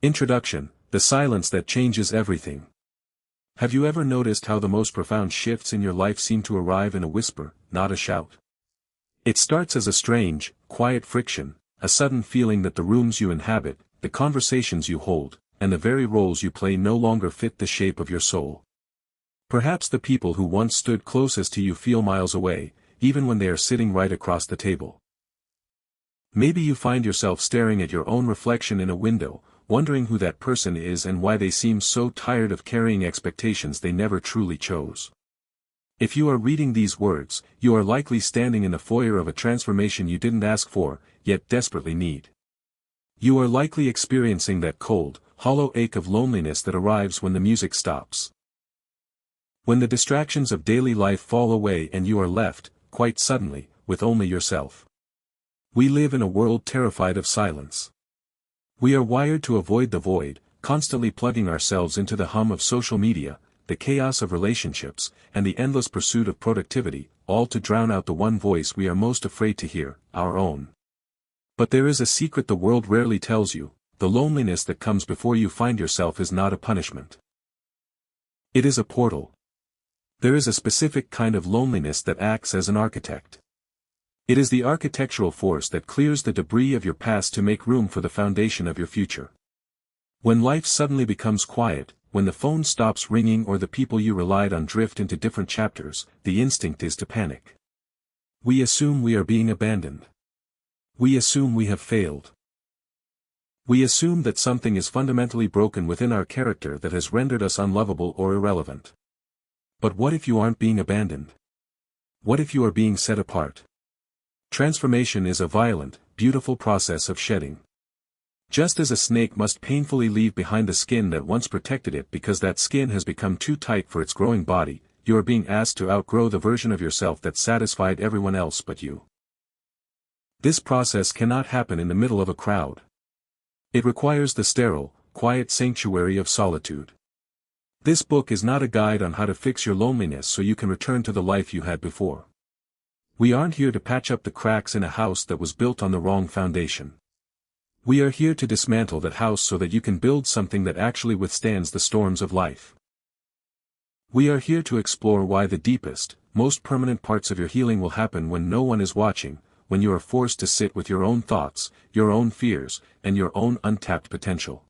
Introduction: the silence that changes everything. Have you ever noticed how the most profound shifts in your life seem to arrive in a whisper, not a shout? It starts as a strange, quiet friction, a sudden feeling that the rooms you inhabit, the conversations you hold, and the very roles you play no longer fit the shape of your soul. Perhaps the people who once stood closest to you feel miles away, even when they are sitting right across the table. Maybe you find yourself staring at your own reflection in a window, wondering who that person is and why they seem so tired of carrying expectations they never truly chose. If you are reading these words, you are likely standing in the foyer of a transformation you didn't ask for, yet desperately need. You are likely experiencing that cold, hollow ache of loneliness that arrives when the music stops. When the distractions of daily life fall away and you are left, quite suddenly, with only yourself. We live in a world terrified of silence. We are wired to avoid the void, constantly plugging ourselves into the hum of social media, the chaos of relationships, and the endless pursuit of productivity, all to drown out the one voice we are most afraid to hear, our own. But there is a secret the world rarely tells you: the loneliness that comes before you find yourself is not a punishment. It is a portal. There is a specific kind of loneliness that acts as an architect. It is the architectural force that clears the debris of your past to make room for the foundation of your future. When life suddenly becomes quiet, when the phone stops ringing or the people you relied on drift into different chapters, the instinct is to panic. We assume we are being abandoned. We assume we have failed. We assume that something is fundamentally broken within our character that has rendered us unlovable or irrelevant. But what if you aren't being abandoned? What if you are being set apart? Transformation is a violent, beautiful process of shedding. Just as a snake must painfully leave behind the skin that once protected it because that skin has become too tight for its growing body, you are being asked to outgrow the version of yourself that satisfied everyone else but you. This process cannot happen in the middle of a crowd. It requires the sterile, quiet sanctuary of solitude. This book is not a guide on how to fix your loneliness so you can return to the life you had before. We aren't here to patch up the cracks in a house that was built on the wrong foundation. We are here to dismantle that house so that you can build something that actually withstands the storms of life. We are here to explore why the deepest, most permanent parts of your healing will happen when no one is watching, when you are forced to sit with your own thoughts, your own fears, and your own untapped potential.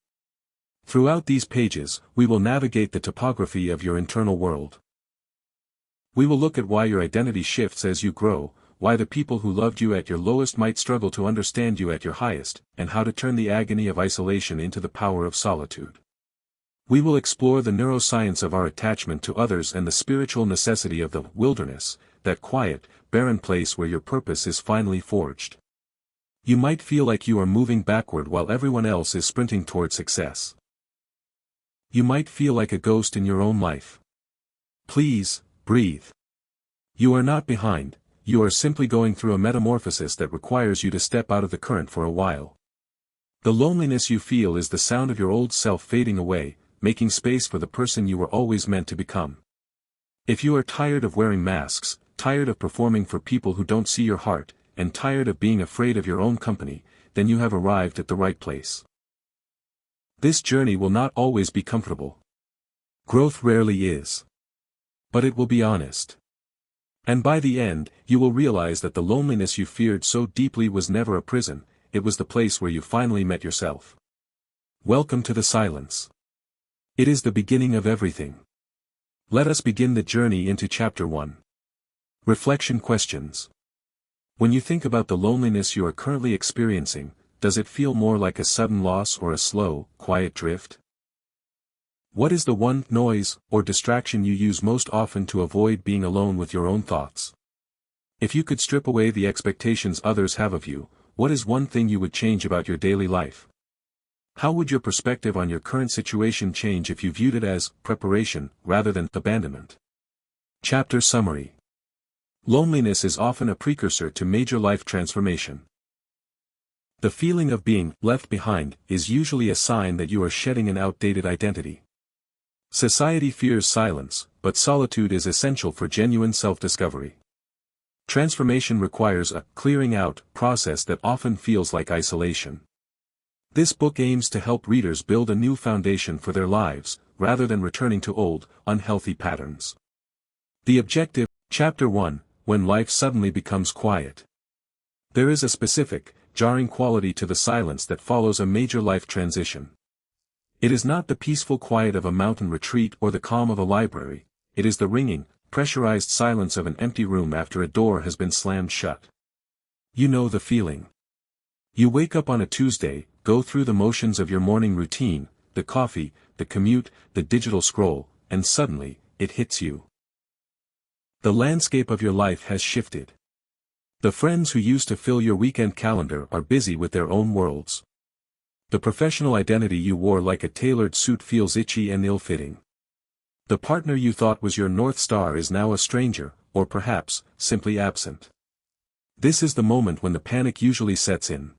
Throughout these pages, we will navigate the topography of your internal world. We will look at why your identity shifts as you grow, why the people who loved you at your lowest might struggle to understand you at your highest, and how to turn the agony of isolation into the power of solitude. We will explore the neuroscience of our attachment to others and the spiritual necessity of the wilderness, that quiet, barren place where your purpose is finally forged. You might feel like you are moving backward while everyone else is sprinting toward success. You might feel like a ghost in your own life. Please, breathe. You are not behind, you are simply going through a metamorphosis that requires you to step out of the current for a while. The loneliness you feel is the sound of your old self fading away, making space for the person you were always meant to become. If you are tired of wearing masks, tired of performing for people who don't see your heart, and tired of being afraid of your own company, then you have arrived at the right place. This journey will not always be comfortable. Growth rarely is. But it will be honest. And by the end, you will realize that the loneliness you feared so deeply was never a prison, it was the place where you finally met yourself. Welcome to the silence. It is the beginning of everything. Let us begin the journey into Chapter 1. Reflection questions. When you think about the loneliness you are currently experiencing, does it feel more like a sudden loss or a slow, quiet drift? What is the one noise or distraction you use most often to avoid being alone with your own thoughts? If you could strip away the expectations others have of you, what is one thing you would change about your daily life? How would your perspective on your current situation change if you viewed it as preparation rather than abandonment? Chapter Summary. Loneliness is often a precursor to major life transformation. The feeling of being left behind is usually a sign that you are shedding an outdated identity. Society fears silence, but solitude is essential for genuine self-discovery. Transformation requires a clearing out process that often feels like isolation. This book aims to help readers build a new foundation for their lives, rather than returning to old, unhealthy patterns. The objective. Chapter 1, When Life Suddenly Becomes Quiet. There is a specific, jarring quality to the silence that follows a major life transition. It is not the peaceful quiet of a mountain retreat or the calm of a library, it is the ringing, pressurized silence of an empty room after a door has been slammed shut. You know the feeling. You wake up on a Tuesday, go through the motions of your morning routine, the coffee, the commute, the digital scroll, and suddenly, it hits you. The landscape of your life has shifted. The friends who used to fill your weekend calendar are busy with their own worlds. The professional identity you wore like a tailored suit feels itchy and ill-fitting. The partner you thought was your North Star is now a stranger, or perhaps, simply absent. This is the moment when the panic usually sets in.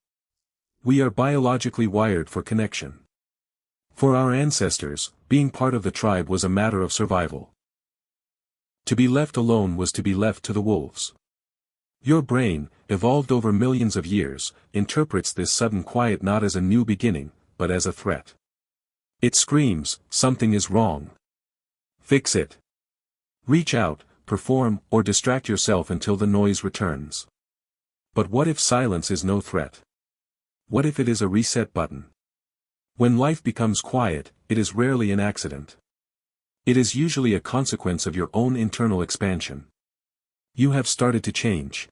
We are biologically wired for connection. For our ancestors, being part of the tribe was a matter of survival. To be left alone was to be left to the wolves. Your brain, evolved over millions of years, interprets this sudden quiet not as a new beginning, but as a threat. It screams, something is wrong. Fix it. Reach out, perform, or distract yourself until the noise returns. But what if silence is no threat? What if it is a reset button? When life becomes quiet, it is rarely an accident. It is usually a consequence of your own internal expansion. You have started to change.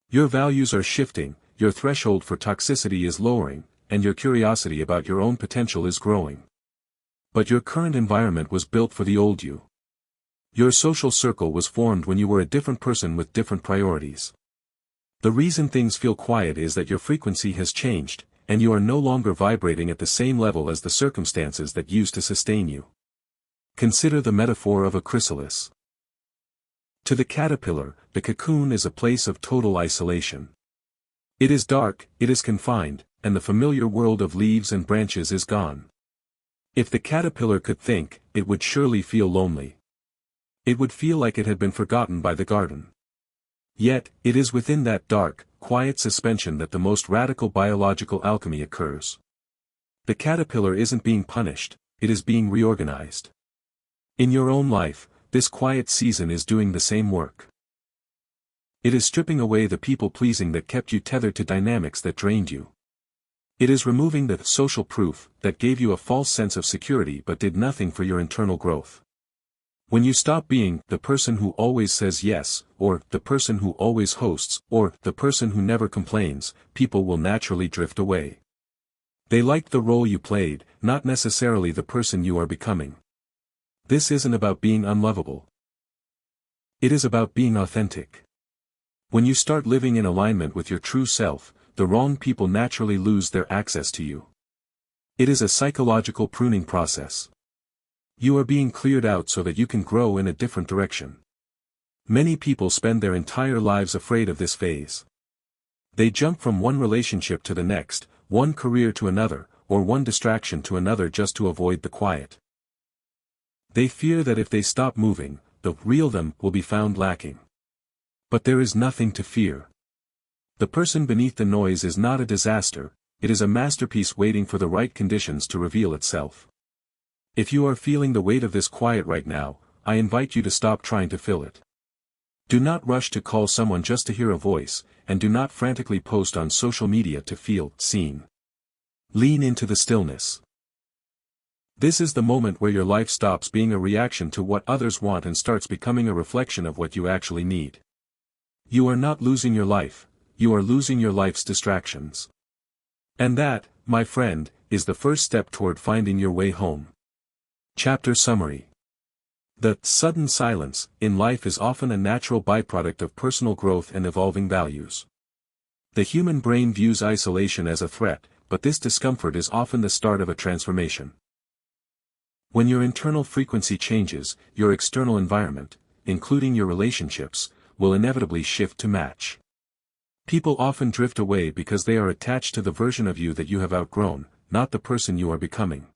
Your values are shifting, your threshold for toxicity is lowering, and your curiosity about your own potential is growing. But your current environment was built for the old you. Your social circle was formed when you were a different person with different priorities. The reason things feel quiet is that your frequency has changed, and you are no longer vibrating at the same level as the circumstances that used to sustain you. Consider the metaphor of a chrysalis. To the caterpillar, the cocoon is a place of total isolation. It is dark, it is confined, and the familiar world of leaves and branches is gone. If the caterpillar could think, it would surely feel lonely. It would feel like it had been forgotten by the garden. Yet, it is within that dark, quiet suspension that the most radical biological alchemy occurs. The caterpillar isn't being punished, it is being reorganized. In your own life, this quiet season is doing the same work. It is stripping away the people-pleasing that kept you tethered to dynamics that drained you. It is removing the social proof that gave you a false sense of security but did nothing for your internal growth. When you stop being the person who always says yes, or the person who always hosts, or the person who never complains, people will naturally drift away. They liked the role you played, not necessarily the person you are becoming. This isn't about being unlovable. It is about being authentic. When you start living in alignment with your true self, the wrong people naturally lose their access to you. It is a psychological pruning process. You are being cleared out so that you can grow in a different direction. Many people spend their entire lives afraid of this phase. They jump from one relationship to the next, one career to another, or one distraction to another just to avoid the quiet. They fear that if they stop moving, the real them will be found lacking. But there is nothing to fear. The person beneath the noise is not a disaster, it is a masterpiece waiting for the right conditions to reveal itself. If you are feeling the weight of this quiet right now, I invite you to stop trying to fill it. Do not rush to call someone just to hear a voice, and do not frantically post on social media to feel seen. Lean into the stillness. This is the moment where your life stops being a reaction to what others want and starts becoming a reflection of what you actually need. You are not losing your life, you are losing your life's distractions. And that, my friend, is the first step toward finding your way home. Chapter Summary. The sudden silence in life is often a natural byproduct of personal growth and evolving values. The human brain views isolation as a threat, but this discomfort is often the start of a transformation. When your internal frequency changes, your external environment, including your relationships, will inevitably shift to match. People often drift away because they are attached to the version of you that you have outgrown, not the person you are becoming.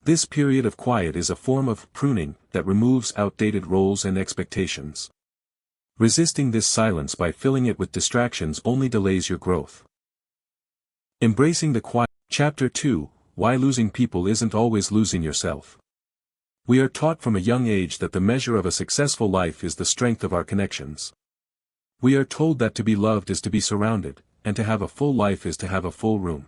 This period of quiet is a form of pruning that removes outdated roles and expectations. Resisting this silence by filling it with distractions only delays your growth. Embracing the quiet. Chapter 2, Why Losing People Isn't Always Losing Yourself. We are taught from a young age that the measure of a successful life is the strength of our connections. We are told that to be loved is to be surrounded, and to have a full life is to have a full room.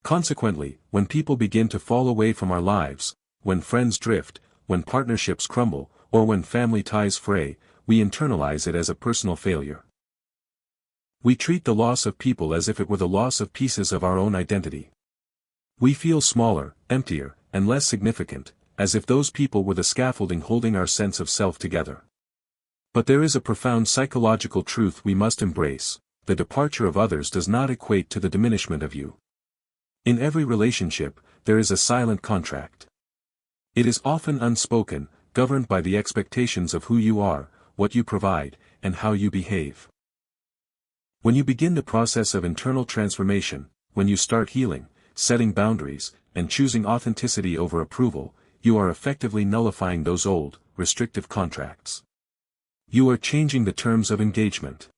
Consequently, when people begin to fall away from our lives, when friends drift, when partnerships crumble, or when family ties fray, we internalize it as a personal failure. We treat the loss of people as if it were the loss of pieces of our own identity. We feel smaller, emptier, and less significant, as if those people were the scaffolding holding our sense of self together. But there is a profound psychological truth we must embrace: the departure of others does not equate to the diminishment of you. In every relationship, there is a silent contract. It is often unspoken, governed by the expectations of who you are, what you provide, and how you behave. When you begin the process of internal transformation, when you start healing, setting boundaries, and choosing authenticity over approval, you are effectively nullifying those old, restrictive contracts. You are changing the terms of engagement.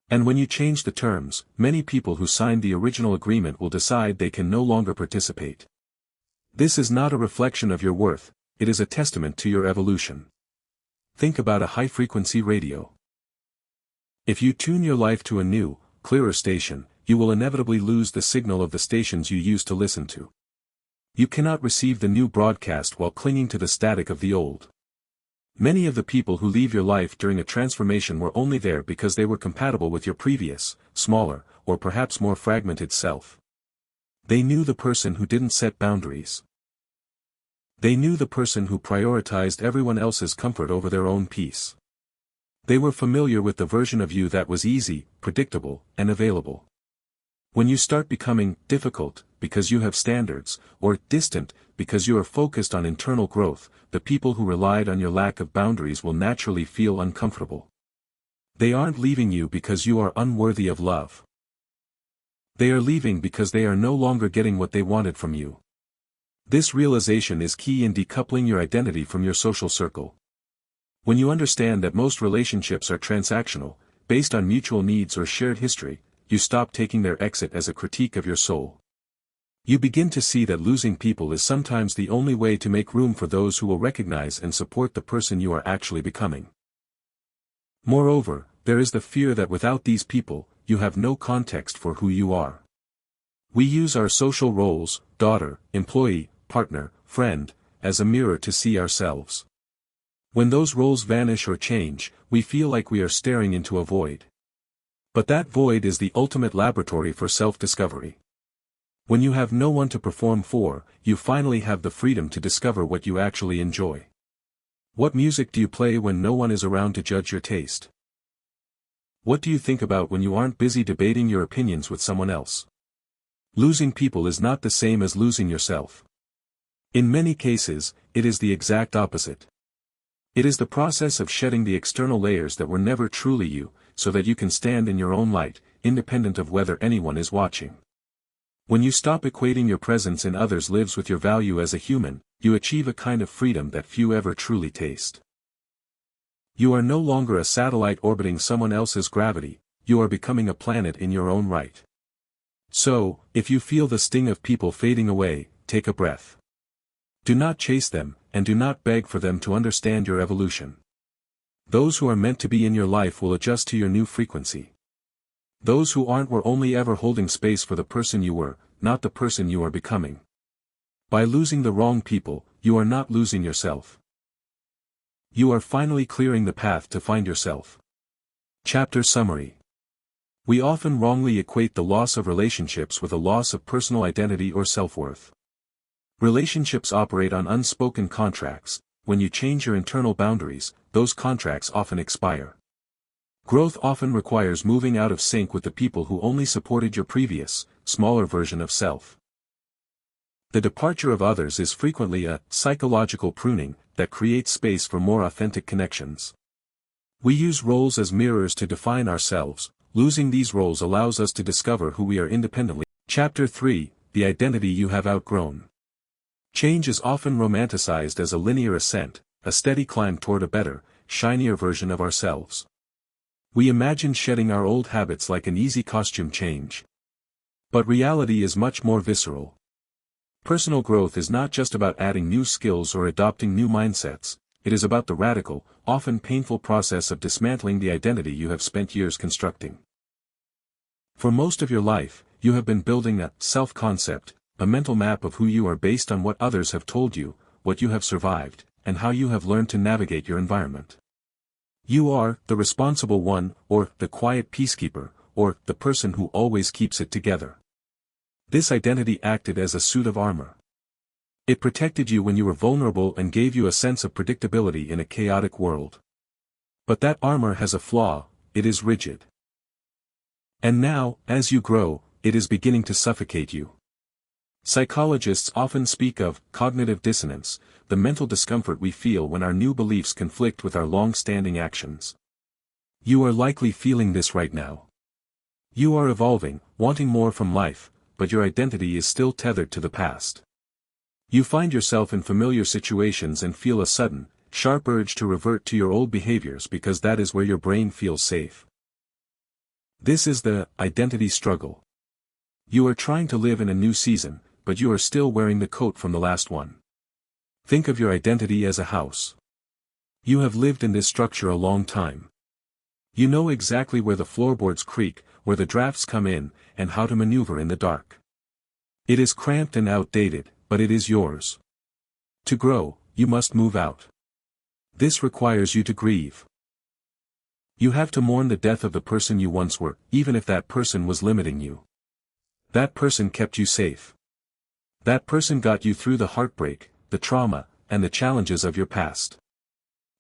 And when you change the terms, many people who signed the original agreement will decide they can no longer participate. This is not a reflection of your worth, it is a testament to your evolution. Think about a high-frequency radio. If you tune your life to a new, clearer station, you will inevitably lose the signal of the stations you used to listen to. You cannot receive the new broadcast while clinging to the static of the old. Many of the people who leave your life during a transformation were only there because they were compatible with your previous, smaller, or perhaps more fragmented self. They knew the person who didn't set boundaries. They knew the person who prioritized everyone else's comfort over their own peace. They were familiar with the version of you that was easy, predictable, and available. When you start becoming difficult, because you have standards, or distant, because you are focused on internal growth, the people who relied on your lack of boundaries will naturally feel uncomfortable. They aren't leaving you because you are unworthy of love. They are leaving because they are no longer getting what they wanted from you. This realization is key in decoupling your identity from your social circle. When you understand that most relationships are transactional, based on mutual needs or shared history, you stop taking their exit as a critique of your soul. You begin to see that losing people is sometimes the only way to make room for those who will recognize and support the person you are actually becoming. Moreover, there is the fear that without these people, you have no context for who you are. We use our social roles, daughter, employee, partner, friend, as a mirror to see ourselves. When those roles vanish or change, we feel like we are staring into a void. But that void is the ultimate laboratory for self-discovery. When you have no one to perform for, you finally have the freedom to discover what you actually enjoy. What music do you play when no one is around to judge your taste? What do you think about when you aren't busy debating your opinions with someone else? Losing people is not the same as losing yourself. In many cases, it is the exact opposite. It is the process of shedding the external layers that were never truly you, so that you can stand in your own light, independent of whether anyone is watching. When you stop equating your presence in others' lives with your value as a human, you achieve a kind of freedom that few ever truly taste. You are no longer a satellite orbiting someone else's gravity, you are becoming a planet in your own right. So, if you feel the sting of people fading away, take a breath. Do not chase them, and do not beg for them to understand your evolution. Those who are meant to be in your life will adjust to your new frequency. Those who aren't were only ever holding space for the person you were, not the person you are becoming. By losing the wrong people, you are not losing yourself. You are finally clearing the path to find yourself. Chapter Summary. We often wrongly equate the loss of relationships with a loss of personal identity or self-worth. Relationships operate on unspoken contracts. When you change your internal boundaries, those contracts often expire. Growth often requires moving out of sync with the people who only supported your previous, smaller version of self. The departure of others is frequently a psychological pruning that creates space for more authentic connections. We use roles as mirrors to define ourselves. Losing these roles allows us to discover who we are independently. Chapter 3, The Identity You Have Outgrown. Change is often romanticized as a linear ascent, a steady climb toward a better, shinier version of ourselves. We imagine shedding our old habits like an easy costume change. But reality is much more visceral. Personal growth is not just about adding new skills or adopting new mindsets, it is about the radical, often painful process of dismantling the identity you have spent years constructing. For most of your life, you have been building a self-concept, a mental map of who you are based on what others have told you, what you have survived, and how you have learned to navigate your environment. You are the responsible one, or the quiet peacekeeper, or the person who always keeps it together. This identity acted as a suit of armor. It protected you when you were vulnerable and gave you a sense of predictability in a chaotic world. But that armor has a flaw: it is rigid. And now, as you grow, it is beginning to suffocate you. Psychologists often speak of cognitive dissonance, the mental discomfort we feel when our new beliefs conflict with our long-standing actions. You are likely feeling this right now. You are evolving, wanting more from life, but your identity is still tethered to the past. You find yourself in familiar situations and feel a sudden, sharp urge to revert to your old behaviors because that is where your brain feels safe. This is the identity struggle. You are trying to live in a new season, but you are still wearing the coat from the last one. Think of your identity as a house. You have lived in this structure a long time. You know exactly where the floorboards creak, where the drafts come in, and how to maneuver in the dark. It is cramped and outdated, but it is yours. To grow, you must move out. This requires you to grieve. You have to mourn the death of the person you once were, even if that person was limiting you. That person kept you safe. That person got you through the heartbreak, the trauma, and the challenges of your past.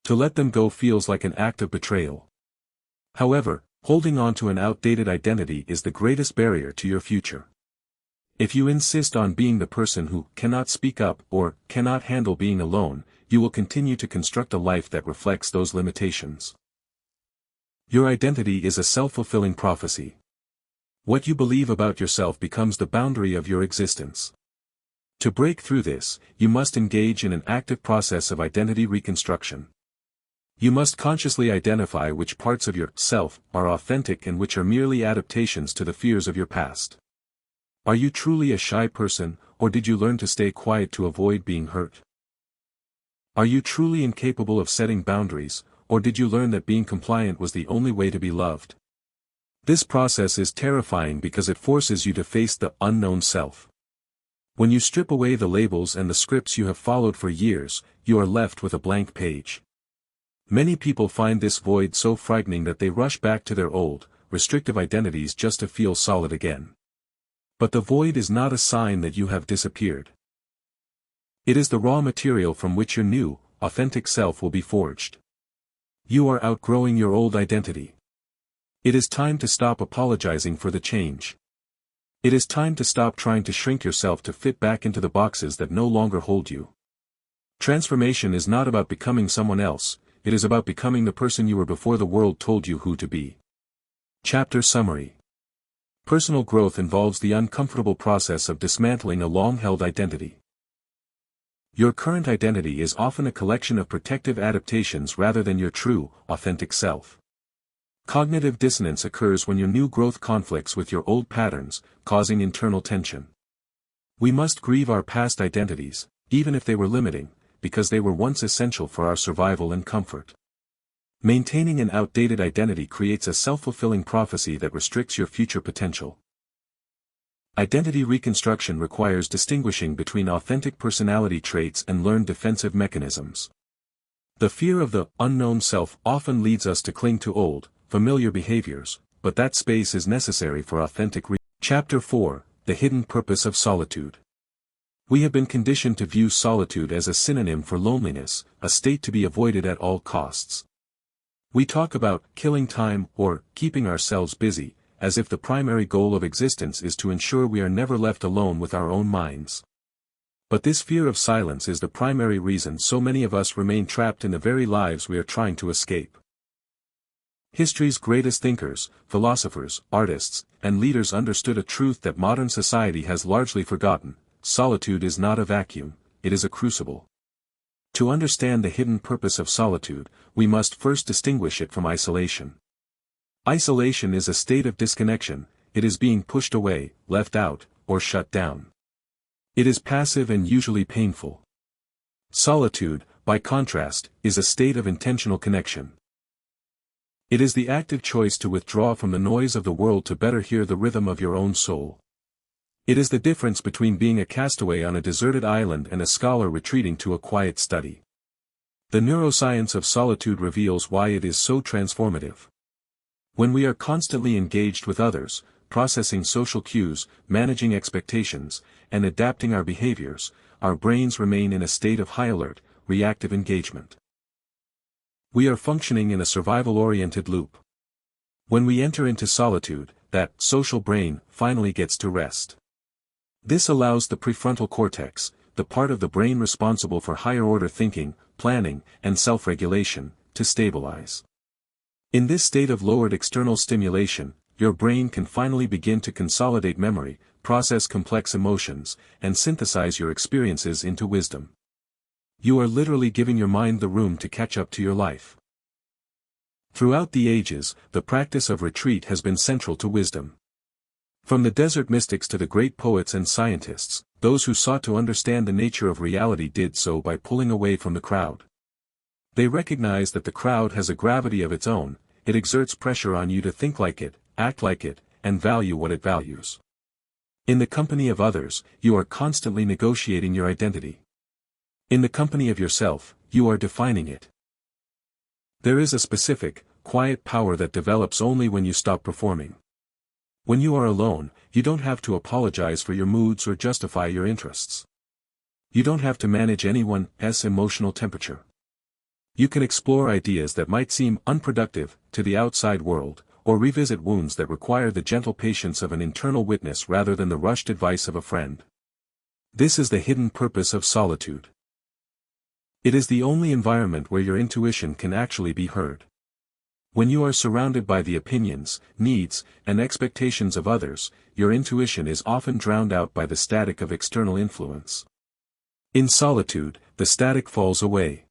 To let them go feels like an act of betrayal. However, holding on to an outdated identity is the greatest barrier to your future. If you insist on being the person who cannot speak up or cannot handle being alone, you will continue to construct a life that reflects those limitations. Your identity is a self-fulfilling prophecy. What you believe about yourself becomes the boundary of your existence. To break through this, you must engage in an active process of identity reconstruction. You must consciously identify which parts of yourself are authentic and which are merely adaptations to the fears of your past. Are you truly a shy person, or did you learn to stay quiet to avoid being hurt? Are you truly incapable of setting boundaries, or did you learn that being compliant was the only way to be loved? This process is terrifying because it forces you to face the unknown self. When you strip away the labels and the scripts you have followed for years, you are left with a blank page. Many people find this void so frightening that they rush back to their old, restrictive identities just to feel solid again. But the void is not a sign that you have disappeared. It is the raw material from which your new, authentic self will be forged. You are outgrowing your old identity. It is time to stop apologizing for the change. It is time to stop trying to shrink yourself to fit back into the boxes that no longer hold you. Transformation is not about becoming someone else, it is about becoming the person you were before the world told you who to be. Chapter Summary. Personal growth involves the uncomfortable process of dismantling a long-held identity. Your current identity is often a collection of protective adaptations rather than your true, authentic self. Cognitive dissonance occurs when your new growth conflicts with your old patterns, causing internal tension. We must grieve our past identities, even if they were limiting, because they were once essential for our survival and comfort. Maintaining an outdated identity creates a self-fulfilling prophecy that restricts your future potential. Identity reconstruction requires distinguishing between authentic personality traits and learned defensive mechanisms. The fear of the unknown self often leads us to cling to old, familiar behaviors, but that space is necessary for authentic Chapter 4, The Hidden Purpose of Solitude. We have been conditioned to view solitude as a synonym for loneliness, a state to be avoided at all costs. We talk about killing time or keeping ourselves busy, as if the primary goal of existence is to ensure we are never left alone with our own minds. But this fear of silence is the primary reason so many of us remain trapped in the very lives we are trying to escape. History's greatest thinkers, philosophers, artists, and leaders understood a truth that modern society has largely forgotten: solitude is not a vacuum, it is a crucible. To understand the hidden purpose of solitude, we must first distinguish it from isolation. Isolation is a state of disconnection, it is being pushed away, left out, or shut down. It is passive and usually painful. Solitude, by contrast, is a state of intentional connection. It is the active choice to withdraw from the noise of the world to better hear the rhythm of your own soul. It is the difference between being a castaway on a deserted island and a scholar retreating to a quiet study. The neuroscience of solitude reveals why it is so transformative. When we are constantly engaged with others, processing social cues, managing expectations, and adapting our behaviors, our brains remain in a state of high alert, reactive engagement. We are functioning in a survival-oriented loop. When we enter into solitude, that social brain finally gets to rest. This allows the prefrontal cortex, the part of the brain responsible for higher-order thinking, planning, and self-regulation, to stabilize. In this state of lowered external stimulation, your brain can finally begin to consolidate memory, process complex emotions, and synthesize your experiences into wisdom. You are literally giving your mind the room to catch up to your life. Throughout the ages, the practice of retreat has been central to wisdom. From the desert mystics to the great poets and scientists, those who sought to understand the nature of reality did so by pulling away from the crowd. They recognize that the crowd has a gravity of its own, it exerts pressure on you to think like it, act like it, and value what it values. In the company of others, you are constantly negotiating your identity. In the company of yourself, you are defining it. There is a specific, quiet power that develops only when you stop performing. When you are alone, you don't have to apologize for your moods or justify your interests. You don't have to manage anyone's emotional temperature. You can explore ideas that might seem unproductive to the outside world, or revisit wounds that require the gentle patience of an internal witness rather than the rushed advice of a friend. This is the hidden purpose of solitude. It is the only environment where your intuition can actually be heard. When you are surrounded by the opinions, needs, and expectations of others, your intuition is often drowned out by the static of external influence. In solitude, the static falls away.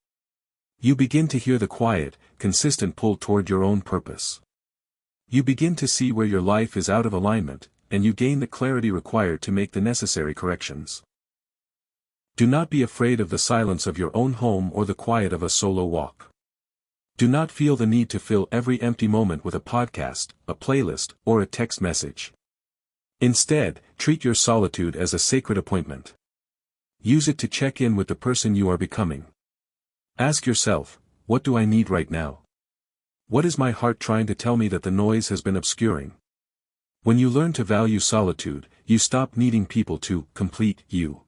You begin to hear the quiet, consistent pull toward your own purpose. You begin to see where your life is out of alignment, and you gain the clarity required to make the necessary corrections. Do not be afraid of the silence of your own home or the quiet of a solo walk. Do not feel the need to fill every empty moment with a podcast, a playlist, or a text message. Instead, treat your solitude as a sacred appointment. Use it to check in with the person you are becoming. Ask yourself, what do I need right now? What is my heart trying to tell me that the noise has been obscuring? When you learn to value solitude, you stop needing people to complete you.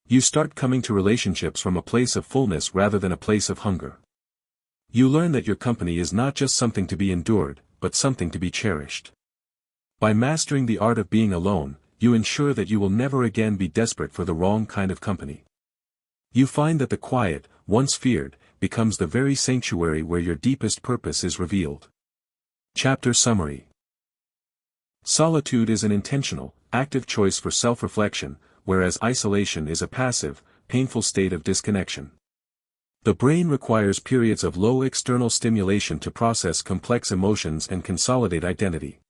You start coming to relationships from a place of fullness rather than a place of hunger. You learn that your company is not just something to be endured, but something to be cherished. By mastering the art of being alone, you ensure that you will never again be desperate for the wrong kind of company. You find that the quiet, once feared, becomes the very sanctuary where your deepest purpose is revealed. Chapter Summary. Solitude is an intentional, active choice for self-reflection, whereas isolation is a passive, painful state of disconnection. The brain requires periods of low external stimulation to process complex emotions and consolidate identity.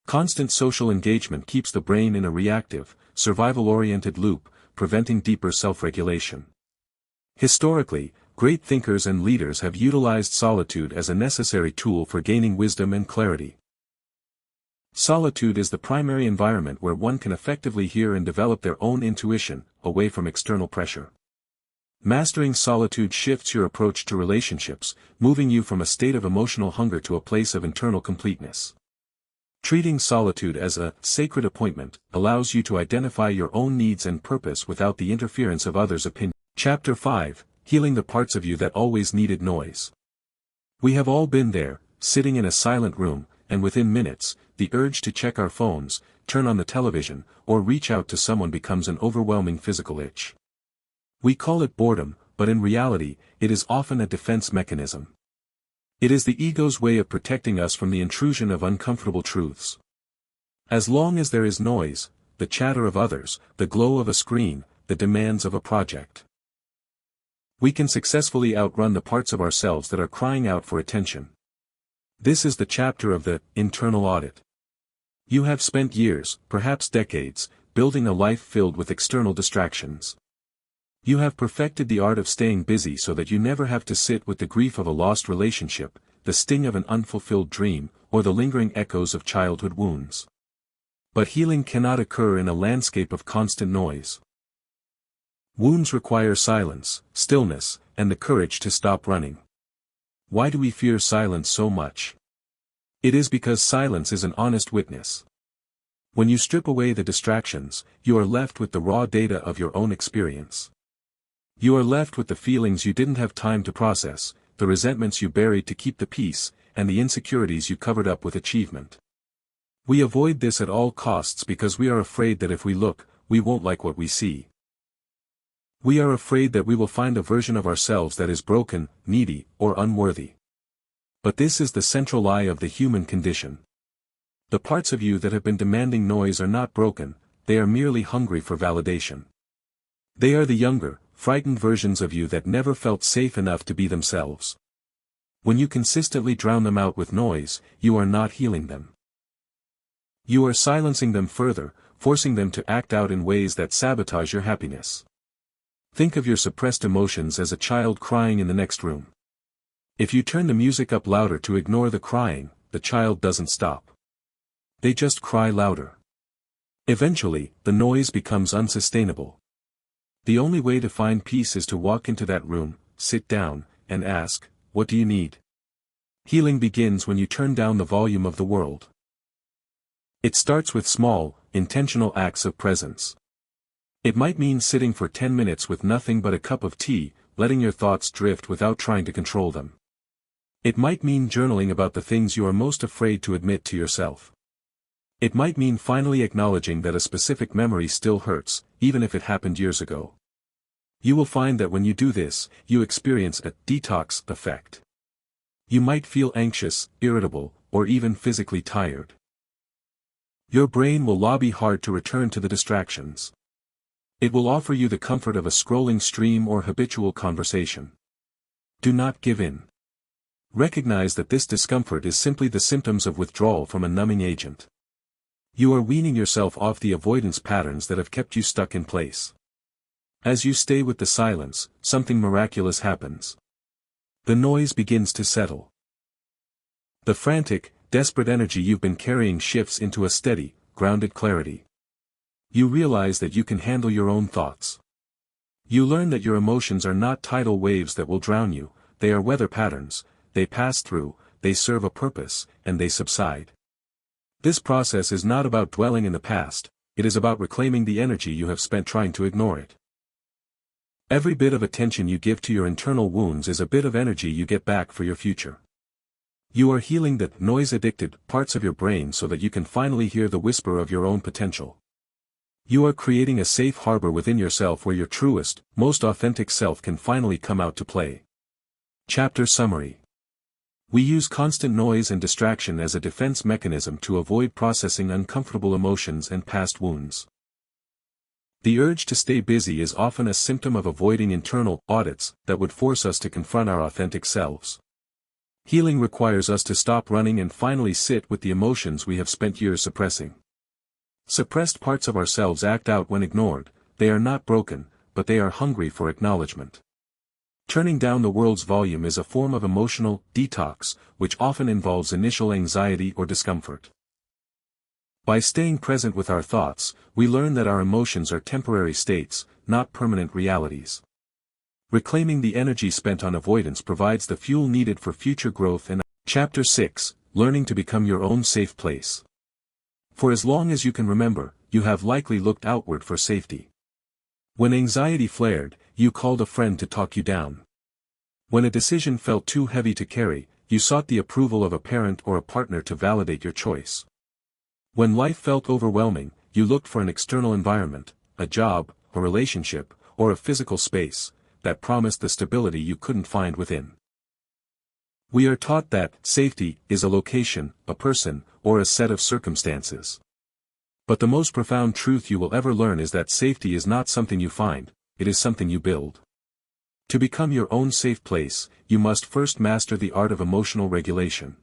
Constant social engagement keeps the brain in a reactive, survival-oriented loop, preventing deeper self-regulation. Historically, great thinkers and leaders have utilized solitude as a necessary tool for gaining wisdom and clarity. Solitude is the primary environment where one can effectively hear and develop their own intuition, away from external pressure. Mastering solitude shifts your approach to relationships, moving you from a state of emotional hunger to a place of internal completeness. Treating solitude as a sacred appointment allows you to identify your own needs and purpose without the interference of others' opinions. Chapter 5, Healing the Parts of You That Always Needed Noise. We have all been there, sitting in a silent room, and within minutes, the urge to check our phones, turn on the television, or reach out to someone becomes an overwhelming physical itch. We call it boredom, but in reality, it is often a defense mechanism. It is the ego's way of protecting us from the intrusion of uncomfortable truths. As long as there is noise, the chatter of others, the glow of a screen, the demands of a project, we can successfully outrun the parts of ourselves that are crying out for attention. This is the chapter of the internal audit. You have spent years, perhaps decades, building a life filled with external distractions. You have perfected the art of staying busy so that you never have to sit with the grief of a lost relationship, the sting of an unfulfilled dream, or the lingering echoes of childhood wounds. But healing cannot occur in a landscape of constant noise. Wounds require silence, stillness, and the courage to stop running. Why do we fear silence so much? It is because silence is an honest witness. When you strip away the distractions, you are left with the raw data of your own experience. You are left with the feelings you didn't have time to process, the resentments you buried to keep the peace, and the insecurities you covered up with achievement. We avoid this at all costs because we are afraid that if we look, we won't like what we see. We are afraid that we will find a version of ourselves that is broken, needy, or unworthy. But this is the central lie of the human condition. The parts of you that have been demanding noise are not broken, they are merely hungry for validation. They are the younger, frightened versions of you that never felt safe enough to be themselves. When you consistently drown them out with noise, you are not healing them. You are silencing them further, forcing them to act out in ways that sabotage your happiness. Think of your suppressed emotions as a child crying in the next room. If you turn the music up louder to ignore the crying, the child doesn't stop. They just cry louder. Eventually, the noise becomes unsustainable. The only way to find peace is to walk into that room, sit down, and ask, "What do you need?" Healing begins when you turn down the volume of the world. It starts with small, intentional acts of presence. It might mean sitting for 10 minutes with nothing but a cup of tea, letting your thoughts drift without trying to control them. It might mean journaling about the things you are most afraid to admit to yourself. It might mean finally acknowledging that a specific memory still hurts, even if it happened years ago. You will find that when you do this, you experience a detox effect. You might feel anxious, irritable, or even physically tired. Your brain will lobby hard to return to the distractions. It will offer you the comfort of a scrolling stream or habitual conversation. Do not give in. Recognize that this discomfort is simply the symptoms of withdrawal from a numbing agent. You are weaning yourself off the avoidance patterns that have kept you stuck in place. As you stay with the silence, something miraculous happens. The noise begins to settle. The frantic, desperate energy you've been carrying shifts into a steady, grounded clarity. You realize that you can handle your own thoughts. You learn that your emotions are not tidal waves that will drown you, they are weather patterns, they pass through, they serve a purpose, and they subside. This process is not about dwelling in the past, it is about reclaiming the energy you have spent trying to ignore it. Every bit of attention you give to your internal wounds is a bit of energy you get back for your future. You are healing the noise-addicted parts of your brain so that you can finally hear the whisper of your own potential. You are creating a safe harbor within yourself where your truest, most authentic self can finally come out to play. Chapter Summary. We use constant noise and distraction as a defense mechanism to avoid processing uncomfortable emotions and past wounds. The urge to stay busy is often a symptom of avoiding internal audits that would force us to confront our authentic selves. Healing requires us to stop running and finally sit with the emotions we have spent years suppressing. Suppressed parts of ourselves act out when ignored, they are not broken, but they are hungry for acknowledgement. Turning down the world's volume is a form of emotional detox, which often involves initial anxiety or discomfort. By staying present with our thoughts, we learn that our emotions are temporary states, not permanent realities. Reclaiming the energy spent on avoidance provides the fuel needed for future growth and Chapter 6, Learning to Become Your Own Safe Place. For as long as you can remember, you have likely looked outward for safety. When anxiety flared, you called a friend to talk you down. When a decision felt too heavy to carry, you sought the approval of a parent or a partner to validate your choice. When life felt overwhelming, you looked for an external environment, a job, a relationship, or a physical space, that promised the stability you couldn't find within. We are taught that safety is a location, a person, or a set of circumstances. But the most profound truth you will ever learn is that safety is not something you find, it is something you build. To become your own safe place, you must first master the art of emotional regulation.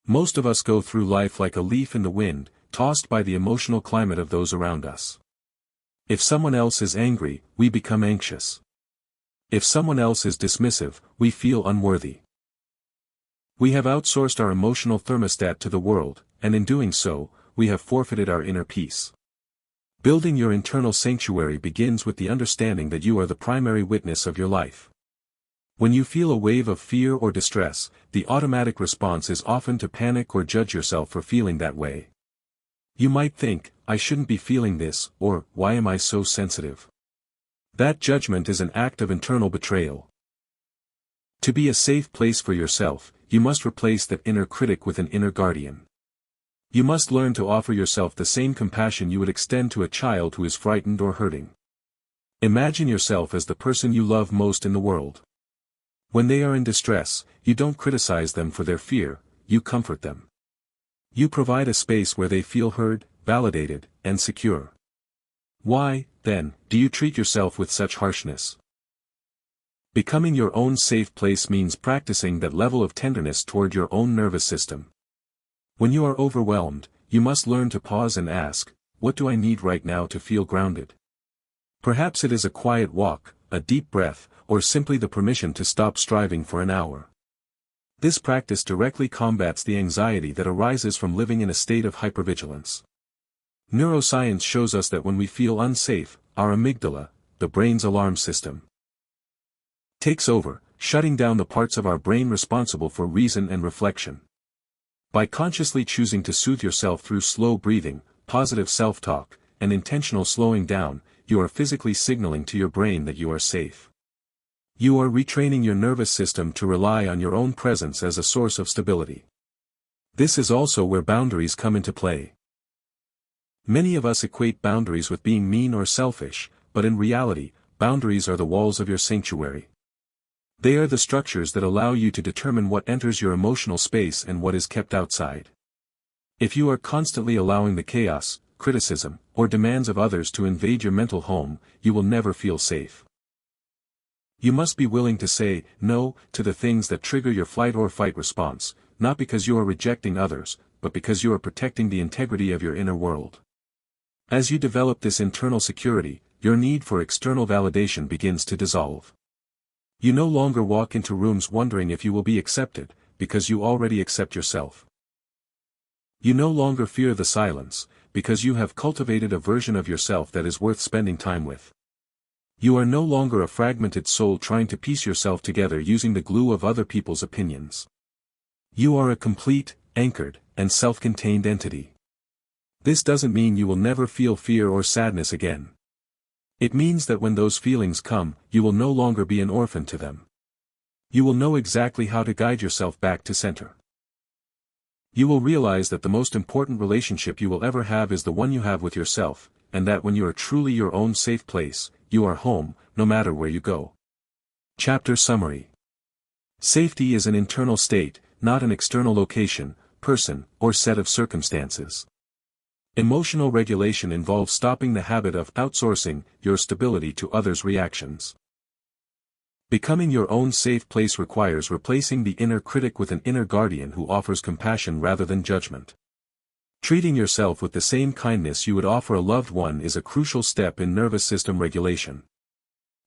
Most of us go through life like a leaf in the wind, tossed by the emotional climate of those around us. If someone else is angry, we become anxious. If someone else is dismissive, we feel unworthy. We have outsourced our emotional thermostat to the world, and in doing so, we have forfeited our inner peace. Building your internal sanctuary begins with the understanding that you are the primary witness of your life. When you feel a wave of fear or distress, the automatic response is often to panic or judge yourself for feeling that way. You might think, I shouldn't be feeling this, or, why am I so sensitive? That judgment is an act of internal betrayal. To be a safe place for yourself, you must replace that inner critic with an inner guardian. You must learn to offer yourself the same compassion you would extend to a child who is frightened or hurting. Imagine yourself as the person you love most in the world. When they are in distress, you don't criticize them for their fear, you comfort them. You provide a space where they feel heard, validated, and secure. Why, then, do you treat yourself with such harshness? Becoming your own safe place means practicing that level of tenderness toward your own nervous system. When you are overwhelmed, you must learn to pause and ask, what do I need right now to feel grounded? Perhaps it is a quiet walk, a deep breath, or simply the permission to stop striving for an hour. This practice directly combats the anxiety that arises from living in a state of hypervigilance. Neuroscience shows us that when we feel unsafe, our amygdala, the brain's alarm system, takes over, shutting down the parts of our brain responsible for reason and reflection. By consciously choosing to soothe yourself through slow breathing, positive self-talk, and intentional slowing down, you are physically signaling to your brain that you are safe. You are retraining your nervous system to rely on your own presence as a source of stability. This is also where boundaries come into play. Many of us equate boundaries with being mean or selfish, but in reality, boundaries are the walls of your sanctuary. They are the structures that allow you to determine what enters your emotional space and what is kept outside. If you are constantly allowing the chaos, criticism, or demands of others to invade your mental home, you will never feel safe. You must be willing to say no to the things that trigger your flight or fight response, not because you are rejecting others, but because you are protecting the integrity of your inner world. As you develop this internal security, your need for external validation begins to dissolve. You no longer walk into rooms wondering if you will be accepted, because you already accept yourself. You no longer fear the silence, because you have cultivated a version of yourself that is worth spending time with. You are no longer a fragmented soul trying to piece yourself together using the glue of other people's opinions. You are a complete, anchored, and self-contained entity. This doesn't mean you will never feel fear or sadness again. It means that when those feelings come, you will no longer be an orphan to them. You will know exactly how to guide yourself back to center. You will realize that the most important relationship you will ever have is the one you have with yourself, and that when you are truly your own safe place, you are home, no matter where you go. Chapter Summary. Safety is an internal state, not an external location, person, or set of circumstances. Emotional regulation involves stopping the habit of outsourcing your stability to others' reactions. Becoming your own safe place requires replacing the inner critic with an inner guardian who offers compassion rather than judgment. Treating yourself with the same kindness you would offer a loved one is a crucial step in nervous system regulation.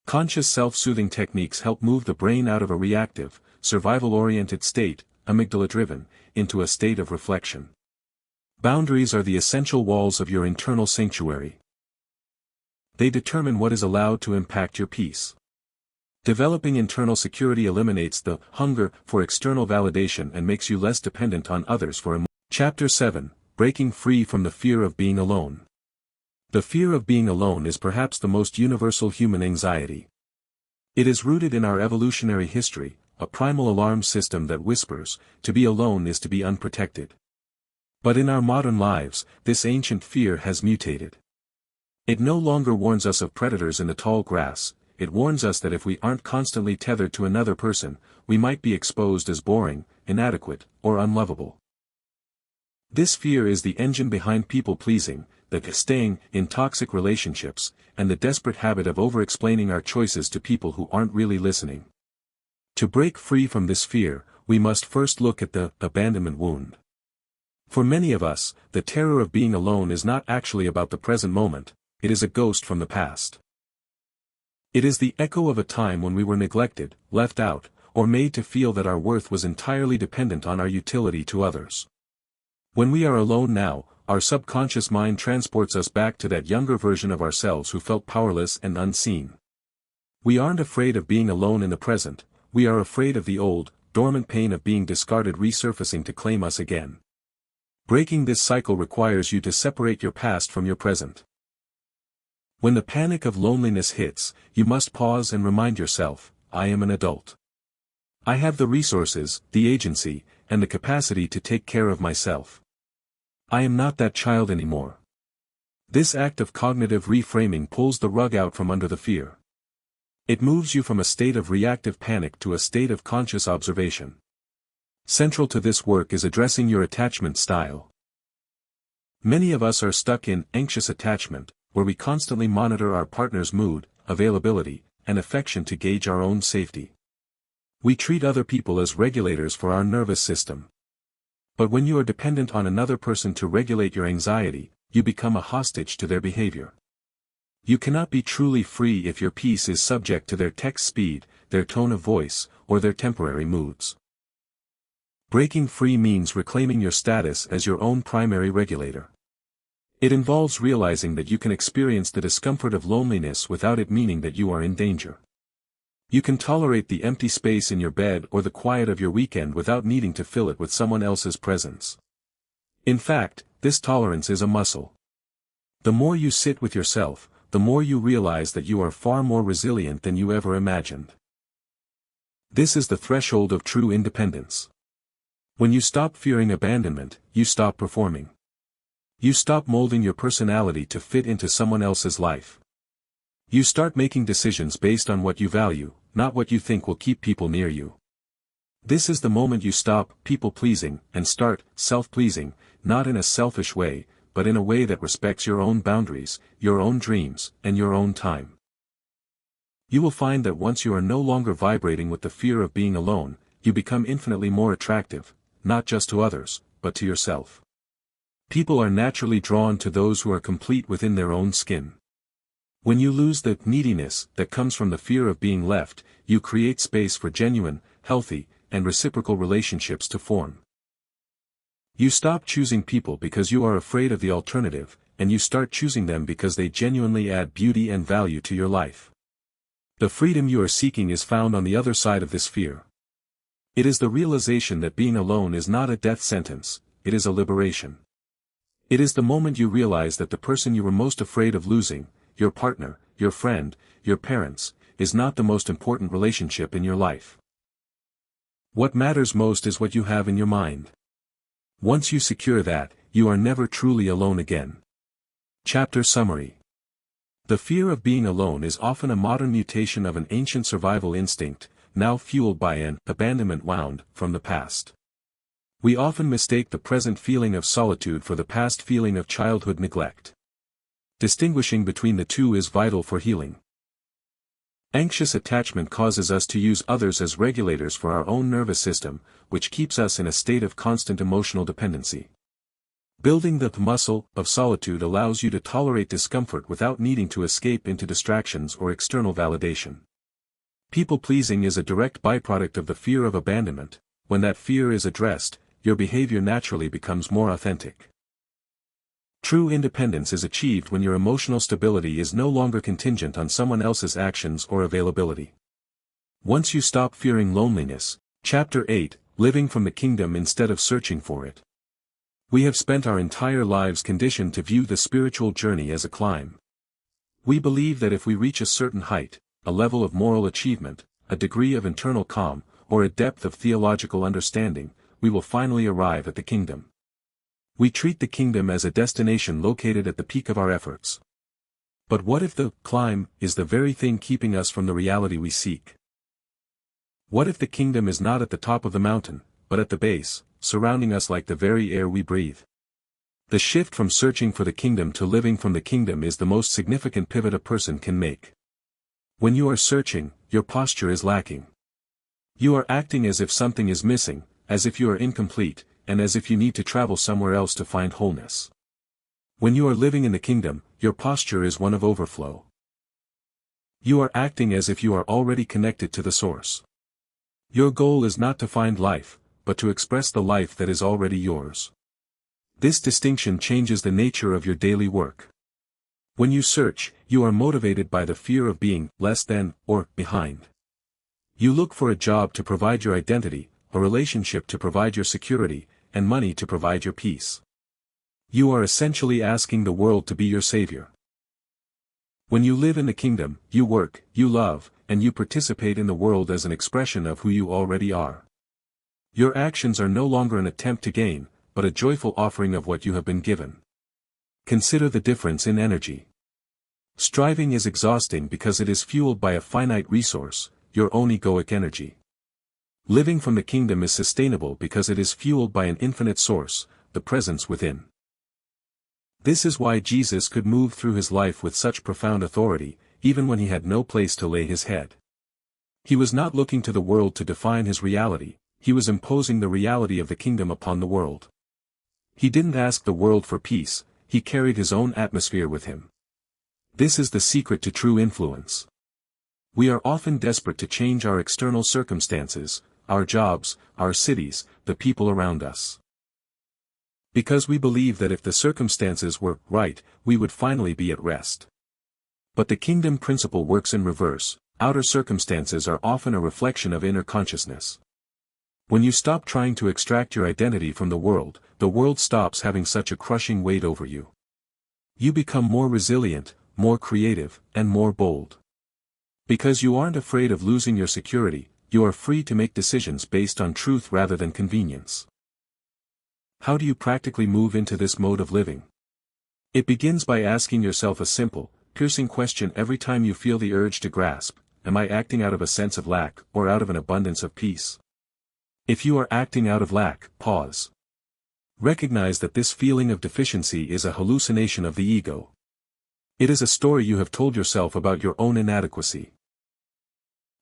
Conscious self-soothing techniques help move the brain out of a reactive, survival-oriented state, amygdala-driven, into a state of reflection. Boundaries are the essential walls of your internal sanctuary. They determine what is allowed to impact your peace. Developing internal security eliminates the hunger for external validation and makes you less dependent on others for emotion. Chapter 7. Breaking free from the fear of being alone. The fear of being alone is perhaps the most universal human anxiety. It is rooted in our evolutionary history, a primal alarm system that whispers, to be alone is to be unprotected. But in our modern lives, this ancient fear has mutated. It no longer warns us of predators in the tall grass, it warns us that if we aren't constantly tethered to another person, we might be exposed as boring, inadequate, or unlovable. This fear is the engine behind people-pleasing, the staying in toxic relationships, and the desperate habit of over-explaining our choices to people who aren't really listening. To break free from this fear, we must first look at the abandonment wound. For many of us, the terror of being alone is not actually about the present moment, it is a ghost from the past. It is the echo of a time when we were neglected, left out, or made to feel that our worth was entirely dependent on our utility to others. When we are alone now, our subconscious mind transports us back to that younger version of ourselves who felt powerless and unseen. We aren't afraid of being alone in the present, we are afraid of the old, dormant pain of being discarded resurfacing to claim us again. Breaking this cycle requires you to separate your past from your present. When the panic of loneliness hits, you must pause and remind yourself, I am an adult. I have the resources, the agency, and the capacity to take care of myself. I am not that child anymore. This act of cognitive reframing pulls the rug out from under the fear. It moves you from a state of reactive panic to a state of conscious observation. Central to this work is addressing your attachment style. Many of us are stuck in anxious attachment, where we constantly monitor our partner's mood, availability, and affection to gauge our own safety. We treat other people as regulators for our nervous system. But when you are dependent on another person to regulate your anxiety, you become a hostage to their behavior. You cannot be truly free if your peace is subject to their text speed, their tone of voice, or their temporary moods. Breaking free means reclaiming your status as your own primary regulator. It involves realizing that you can experience the discomfort of loneliness without it meaning that you are in danger. You can tolerate the empty space in your bed or the quiet of your weekend without needing to fill it with someone else's presence. In fact, this tolerance is a muscle. The more you sit with yourself, the more you realize that you are far more resilient than you ever imagined. This is the threshold of true independence. When you stop fearing abandonment, you stop performing. You stop molding your personality to fit into someone else's life. You start making decisions based on what you value, not what you think will keep people near you. This is the moment you stop people-pleasing and start self-pleasing, not in a selfish way, but in a way that respects your own boundaries, your own dreams, and your own time. You will find that once you are no longer vibrating with the fear of being alone, you become infinitely more attractive, not just to others, but to yourself. People are naturally drawn to those who are complete within their own skin. When you lose the neediness that comes from the fear of being left, you create space for genuine, healthy, and reciprocal relationships to form. You stop choosing people because you are afraid of the alternative, and you start choosing them because they genuinely add beauty and value to your life. The freedom you are seeking is found on the other side of this fear. It is the realization that being alone is not a death sentence, it is a liberation. It is the moment you realize that the person you were most afraid of losing, your partner, your friend, your parents, is not the most important relationship in your life. What matters most is what you have in your mind. Once you secure that, you are never truly alone again. Chapter Summary. The fear of being alone is often a modern mutation of an ancient survival instinct, now fueled by an abandonment wound from the past. We often mistake the present feeling of solitude for the past feeling of childhood neglect. Distinguishing between the two is vital for healing. Anxious attachment causes us to use others as regulators for our own nervous system, which keeps us in a state of constant emotional dependency. Building the muscle of solitude allows you to tolerate discomfort without needing to escape into distractions or external validation. People-pleasing is a direct byproduct of the fear of abandonment. When that fear is addressed, your behavior naturally becomes more authentic. True independence is achieved when your emotional stability is no longer contingent on someone else's actions or availability. Once you stop fearing loneliness. Chapter 8, Living from the Kingdom instead of searching for it. We have spent our entire lives conditioned to view the spiritual journey as a climb. We believe that if we reach a certain height, a level of moral achievement, a degree of internal calm, or a depth of theological understanding, we will finally arrive at the kingdom. We treat the kingdom as a destination located at the peak of our efforts. But what if the climb is the very thing keeping us from the reality we seek? What if the kingdom is not at the top of the mountain, but at the base, surrounding us like the very air we breathe? The shift from searching for the kingdom to living from the kingdom is the most significant pivot a person can make. When you are searching, your posture is lacking. You are acting as if something is missing, as if you are incomplete, and as if you need to travel somewhere else to find wholeness. When you are living in the kingdom, your posture is one of overflow. You are acting as if you are already connected to the source. Your goal is not to find life, but to express the life that is already yours. This distinction changes the nature of your daily work. When you search, you are motivated by the fear of being less than or behind. You look for a job to provide your identity, a relationship to provide your security, and money to provide your peace. You are essentially asking the world to be your savior. When you live in the kingdom, you work, you love, and you participate in the world as an expression of who you already are. Your actions are no longer an attempt to gain, but a joyful offering of what you have been given. Consider the difference in energy. Striving is exhausting because it is fueled by a finite resource, your own egoic energy. Living from the kingdom is sustainable because it is fueled by an infinite source, the presence within. This is why Jesus could move through his life with such profound authority, even when he had no place to lay his head. He was not looking to the world to define his reality, he was imposing the reality of the kingdom upon the world. He didn't ask the world for peace, he carried his own atmosphere with him. This is the secret to true influence. We are often desperate to change our external circumstances, our jobs, our cities, the people around us. Because we believe that if the circumstances were right, we would finally be at rest. But the kingdom principle works in reverse. Outer circumstances are often a reflection of inner consciousness. When you stop trying to extract your identity from the world stops having such a crushing weight over you. You become more resilient, more creative, and more bold. Because you aren't afraid of losing your security, you are free to make decisions based on truth rather than convenience. How do you practically move into this mode of living? It begins by asking yourself a simple, piercing question every time you feel the urge to grasp: am I acting out of a sense of lack, or out of an abundance of peace? If you are acting out of lack, pause. Recognize that this feeling of deficiency is a hallucination of the ego. It is a story you have told yourself about your own inadequacy.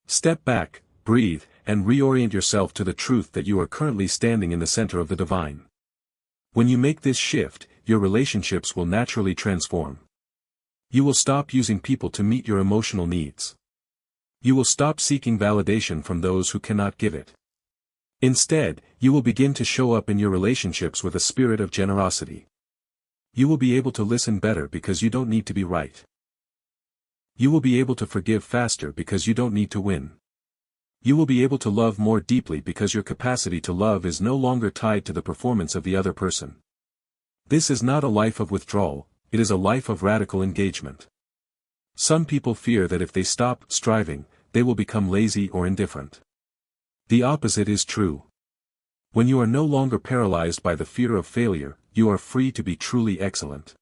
Step back, breathe, and reorient yourself to the truth that you are currently standing in the center of the divine. When you make this shift, your relationships will naturally transform. You will stop using people to meet your emotional needs. You will stop seeking validation from those who cannot give it. Instead, you will begin to show up in your relationships with a spirit of generosity. You will be able to listen better because you don't need to be right. You will be able to forgive faster because you don't need to win. You will be able to love more deeply because your capacity to love is no longer tied to the performance of the other person. This is not a life of withdrawal, it is a life of radical engagement. Some people fear that if they stop striving, they will become lazy or indifferent. The opposite is true. When you are no longer paralyzed by the fear of failure, you are free to be truly excellent.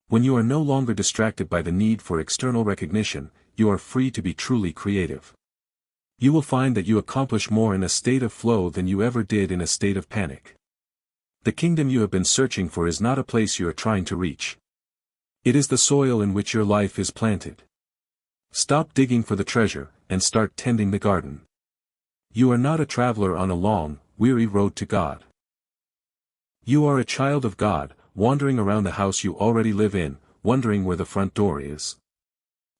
When you are no longer distracted by the need for external recognition, you are free to be truly creative. You will find that you accomplish more in a state of flow than you ever did in a state of panic. The kingdom you have been searching for is not a place you are trying to reach. It is the soil in which your life is planted. Stop digging for the treasure, and start tending the garden. You are not a traveler on a long, weary road to God. You are a child of God, wandering around the house you already live in, wondering where the front door is.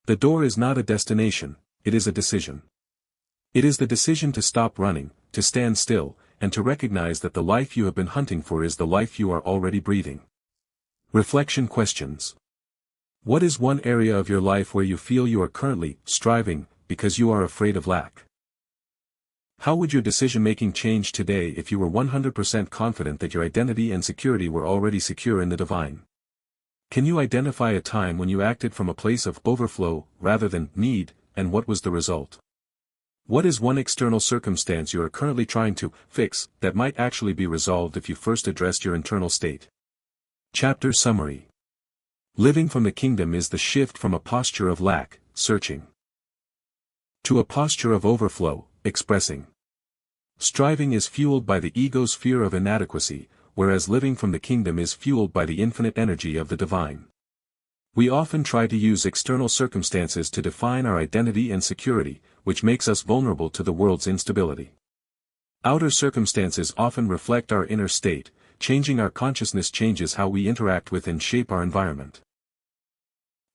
The door is not a destination, it is a decision. It is the decision to stop running, to stand still, and to recognize that the life you have been hunting for is the life you are already breathing. Reflection questions. What is one area of your life where you feel you are currently striving because you are afraid of lack? How would your decision-making change today if you were 100% confident that your identity and security were already secure in the divine? Can you identify a time when you acted from a place of overflow rather than need, and what was the result? What is one external circumstance you are currently trying to fix that might actually be resolved if you first addressed your internal state? Chapter Summary. Living from the kingdom is the shift from a posture of lack, searching, to a posture of overflow, expressing. Striving is fueled by the ego's fear of inadequacy, whereas living from the kingdom is fueled by the infinite energy of the divine. We often try to use external circumstances to define our identity and security, which makes us vulnerable to the world's instability. Outer circumstances often reflect our inner state. Changing our consciousness changes how we interact with and shape our environment.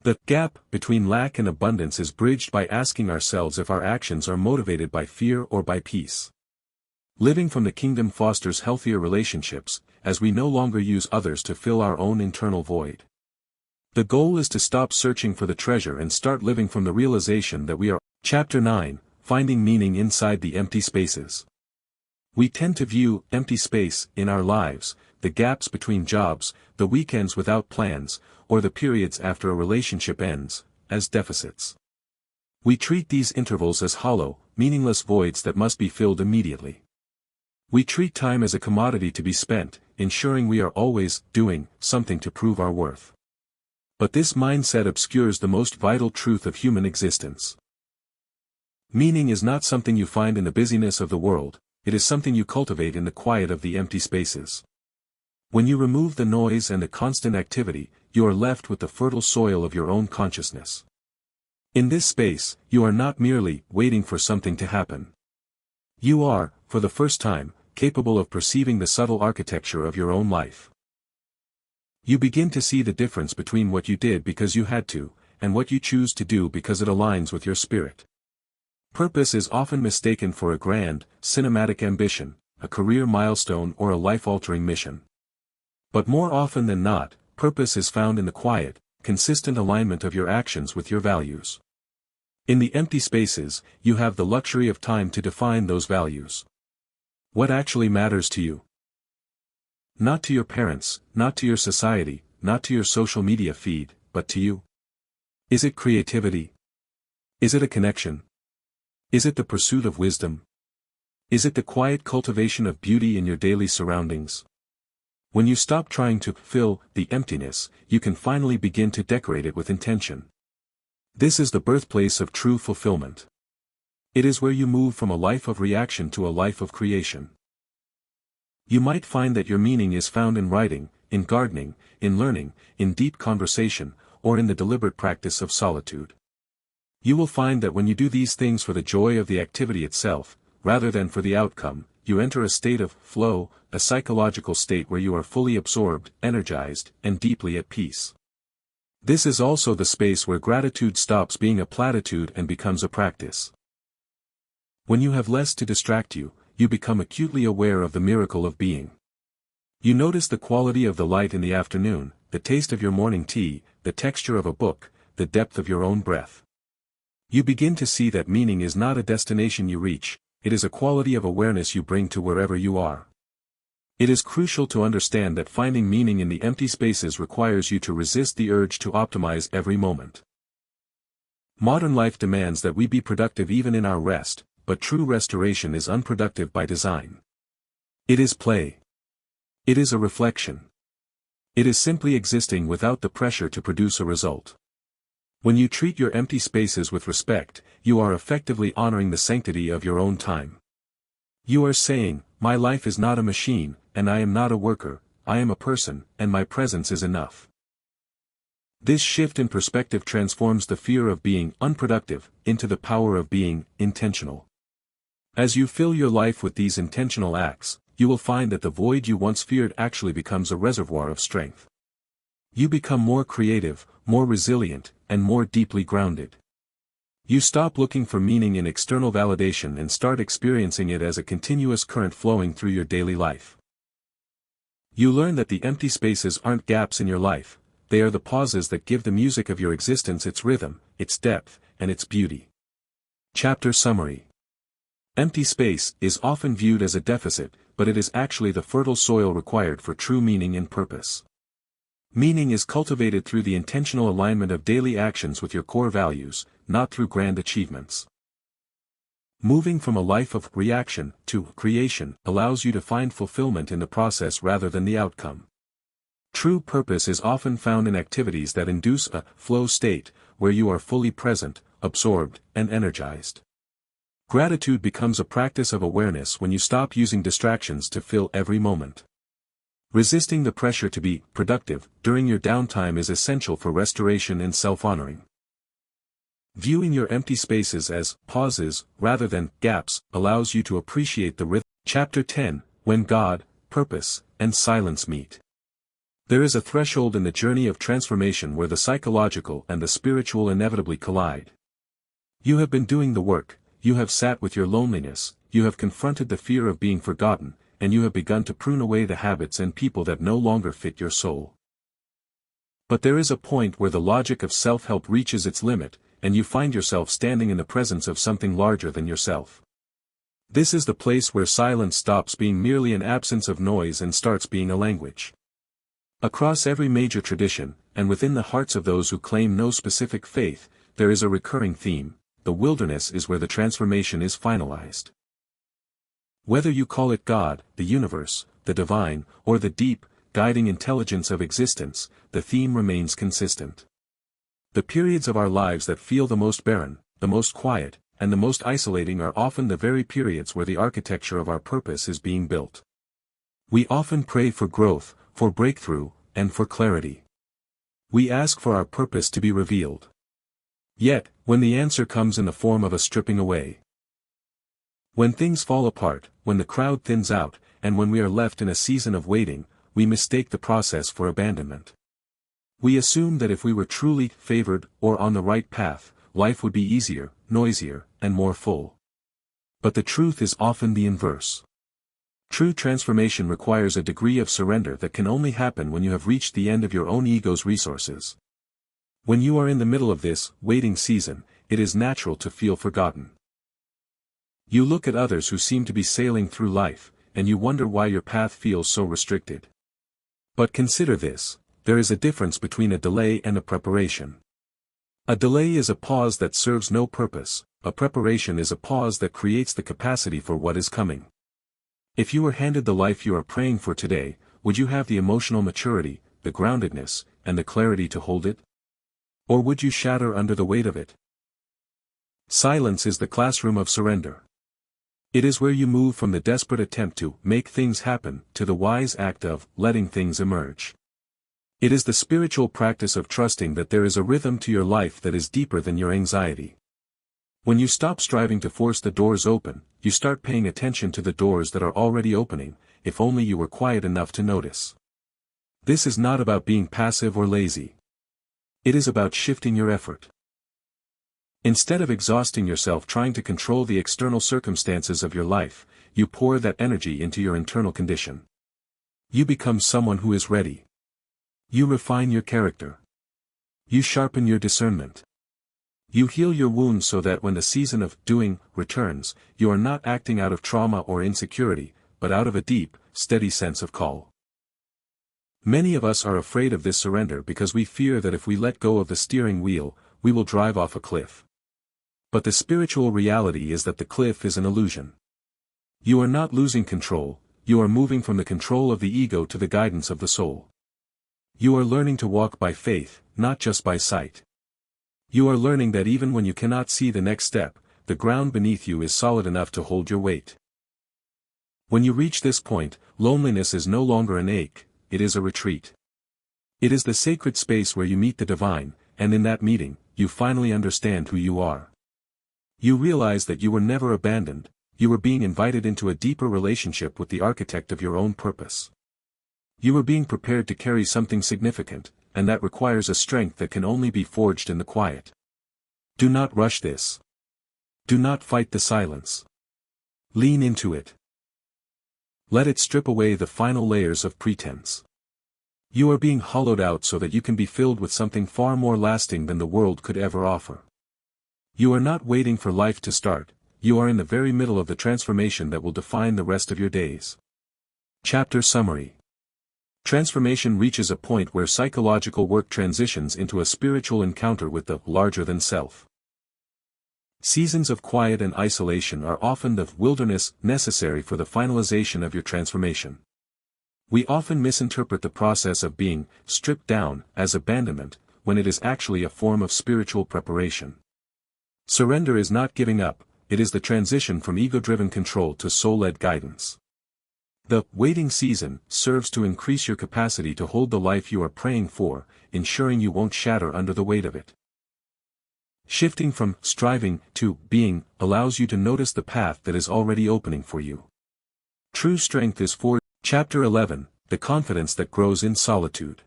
The gap between lack and abundance is bridged by asking ourselves if our actions are motivated by fear or by peace. Living from the kingdom fosters healthier relationships, as we no longer use others to fill our own internal void. The goal is to stop searching for the treasure and start living from the realization that we are. Chapter 9, Finding Meaning Inside the Empty Spaces. We tend to view empty space in our lives, the gaps between jobs, the weekends without plans, or the periods after a relationship ends, as deficits. We treat these intervals as hollow, meaningless voids that must be filled immediately. We treat time as a commodity to be spent, ensuring we are always doing something to prove our worth. But this mindset obscures the most vital truth of human existence. Meaning is not something you find in the busyness of the world, it is something you cultivate in the quiet of the empty spaces. When you remove the noise and the constant activity, you are left with the fertile soil of your own consciousness. In this space, you are not merely waiting for something to happen. You are, for the first time, capable of perceiving the subtle architecture of your own life. You begin to see the difference between what you did because you had to, and what you choose to do because it aligns with your spirit. Purpose is often mistaken for a grand, cinematic ambition, a career milestone or a life-altering mission. But more often than not, purpose is found in the quiet, consistent alignment of your actions with your values. In the empty spaces, you have the luxury of time to define those values. What actually matters to you? Not to your parents, not to your society, not to your social media feed, but to you. Is it creativity? Is it a connection? Is it the pursuit of wisdom? Is it the quiet cultivation of beauty in your daily surroundings? When you stop trying to fill the emptiness, you can finally begin to decorate it with intention. This is the birthplace of true fulfillment. It is where you move from a life of reaction to a life of creation. You might find that your meaning is found in writing, in gardening, in learning, in deep conversation, or in the deliberate practice of solitude. You will find that when you do these things for the joy of the activity itself, rather than for the outcome, you enter a state of flow, a psychological state where you are fully absorbed, energized, and deeply at peace. This is also the space where gratitude stops being a platitude and becomes a practice. When you have less to distract you, you become acutely aware of the miracle of being. You notice the quality of the light in the afternoon, the taste of your morning tea, the texture of a book, the depth of your own breath. You begin to see that meaning is not a destination you reach, it is a quality of awareness you bring to wherever you are. It is crucial to understand that finding meaning in the empty spaces requires you to resist the urge to optimize every moment. Modern life demands that we be productive even in our rest, but true restoration is unproductive by design. It is play. It is a reflection. It is simply existing without the pressure to produce a result. When you treat your empty spaces with respect, you are effectively honoring the sanctity of your own time. You are saying, my life is not a machine, and I am not a worker, I am a person, and my presence is enough. This shift in perspective transforms the fear of being unproductive into the power of being intentional. As you fill your life with these intentional acts, you will find that the void you once feared actually becomes a reservoir of strength. You become more creative, more resilient, and more deeply grounded. You stop looking for meaning in external validation and start experiencing it as a continuous current flowing through your daily life. You learn that the empty spaces aren't gaps in your life, they are the pauses that give the music of your existence its rhythm, its depth, and its beauty. Chapter Summary. Empty space is often viewed as a deficit, but it is actually the fertile soil required for true meaning and purpose. Meaning is cultivated through the intentional alignment of daily actions with your core values, not through grand achievements. Moving from a life of reaction to creation allows you to find fulfillment in the process rather than the outcome. True purpose is often found in activities that induce a flow state, where you are fully present, absorbed, and energized. Gratitude becomes a practice of awareness when you stop using distractions to fill every moment. Resisting the pressure to be productive during your downtime is essential for restoration and self-honoring. Viewing your empty spaces as pauses rather than gaps allows you to appreciate the rhythm. Chapter 10, When God, Purpose, and Silence Meet. There is a threshold in the journey of transformation where the psychological and the spiritual inevitably collide. You have been doing the work, you have sat with your loneliness, you have confronted the fear of being forgotten, and you have begun to prune away the habits and people that no longer fit your soul. But there is a point where the logic of self-help reaches its limit, and you find yourself standing in the presence of something larger than yourself. This is the place where silence stops being merely an absence of noise and starts being a language. Across every major tradition, and within the hearts of those who claim no specific faith, there is a recurring theme: the wilderness is where the transformation is finalized. Whether you call it God, the universe, the divine, or the deep, guiding intelligence of existence, the theme remains consistent. The periods of our lives that feel the most barren, the most quiet, and the most isolating are often the very periods where the architecture of our purpose is being built. We often pray for growth, for breakthrough, and for clarity. We ask for our purpose to be revealed. Yet, when the answer comes in the form of a stripping away, when things fall apart, when the crowd thins out, and when we are left in a season of waiting, we mistake the process for abandonment. We assume that if we were truly favored or on the right path, life would be easier, noisier, and more full. But the truth is often the inverse. True transformation requires a degree of surrender that can only happen when you have reached the end of your own ego's resources. When you are in the middle of this waiting season, it is natural to feel forgotten. You look at others who seem to be sailing through life, and you wonder why your path feels so restricted. But consider this: there is a difference between a delay and a preparation. A delay is a pause that serves no purpose, a preparation is a pause that creates the capacity for what is coming. If you were handed the life you are praying for today, would you have the emotional maturity, the groundedness, and the clarity to hold it? Or would you shatter under the weight of it? Silence is the classroom of surrender. It is where you move from the desperate attempt to make things happen to the wise act of letting things emerge. It is the spiritual practice of trusting that there is a rhythm to your life that is deeper than your anxiety. When you stop striving to force the doors open, you start paying attention to the doors that are already opening, if only you were quiet enough to notice. This is not about being passive or lazy. It is about shifting your effort. Instead of exhausting yourself trying to control the external circumstances of your life, you pour that energy into your internal condition. You become someone who is ready. You refine your character. You sharpen your discernment. You heal your wounds so that when the season of doing returns, you are not acting out of trauma or insecurity, but out of a deep, steady sense of call. Many of us are afraid of this surrender because we fear that if we let go of the steering wheel, we will drive off a cliff. But the spiritual reality is that the cliff is an illusion. You are not losing control, you are moving from the control of the ego to the guidance of the soul. You are learning to walk by faith, not just by sight. You are learning that even when you cannot see the next step, the ground beneath you is solid enough to hold your weight. When you reach this point, loneliness is no longer an ache, it is a retreat. It is the sacred space where you meet the divine, and in that meeting, you finally understand who you are. You realize that you were never abandoned, you were being invited into a deeper relationship with the architect of your own purpose. You were being prepared to carry something significant, and that requires a strength that can only be forged in the quiet. Do not rush this. Do not fight the silence. Lean into it. Let it strip away the final layers of pretense. You are being hollowed out so that you can be filled with something far more lasting than the world could ever offer. You are not waiting for life to start, you are in the very middle of the transformation that will define the rest of your days. Chapter Summary. Transformation reaches a point where psychological work transitions into a spiritual encounter with the larger-than-self. Seasons of quiet and isolation are often the wilderness necessary for the finalization of your transformation. We often misinterpret the process of being stripped down as abandonment, when it is actually a form of spiritual preparation. Surrender is not giving up, it is the transition from ego-driven control to soul-led guidance. The waiting season serves to increase your capacity to hold the life you are praying for, ensuring you won't shatter under the weight of it. Shifting from striving to being allows you to notice the path that is already opening for you. True strength is for Chapter 11, The Confidence That Grows in Solitude.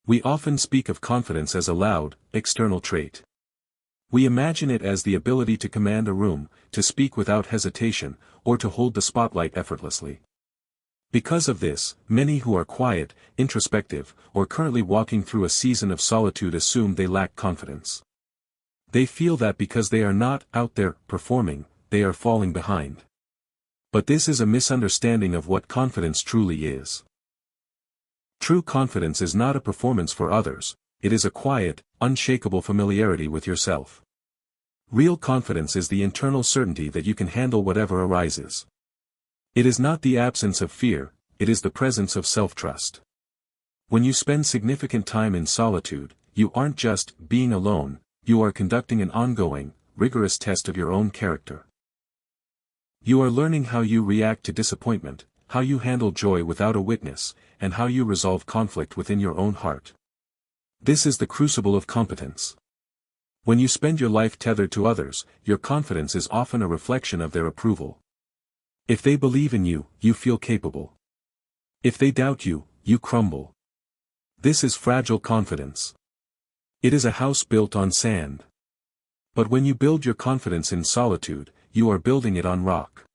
We often speak of confidence as a loud, external trait. We imagine it as the ability to command a room, to speak without hesitation, or to hold the spotlight effortlessly. Because of this, many who are quiet, introspective, or currently walking through a season of solitude assume they lack confidence. They feel that because they are not out there performing, they are falling behind. But this is a misunderstanding of what confidence truly is. True confidence is not a performance for others, it is a quiet, unshakable familiarity with yourself. Real confidence is the internal certainty that you can handle whatever arises. It is not the absence of fear, it is the presence of self-trust. When you spend significant time in solitude, you aren't just being alone, you are conducting an ongoing, rigorous test of your own character. You are learning how you react to disappointment, how you handle joy without a witness, and how you resolve conflict within your own heart. This is the crucible of competence. When you spend your life tethered to others, your confidence is often a reflection of their approval. If they believe in you, you feel capable. If they doubt you, you crumble. This is fragile confidence. It is a house built on sand. But when you build your confidence in solitude, you are building it on rock.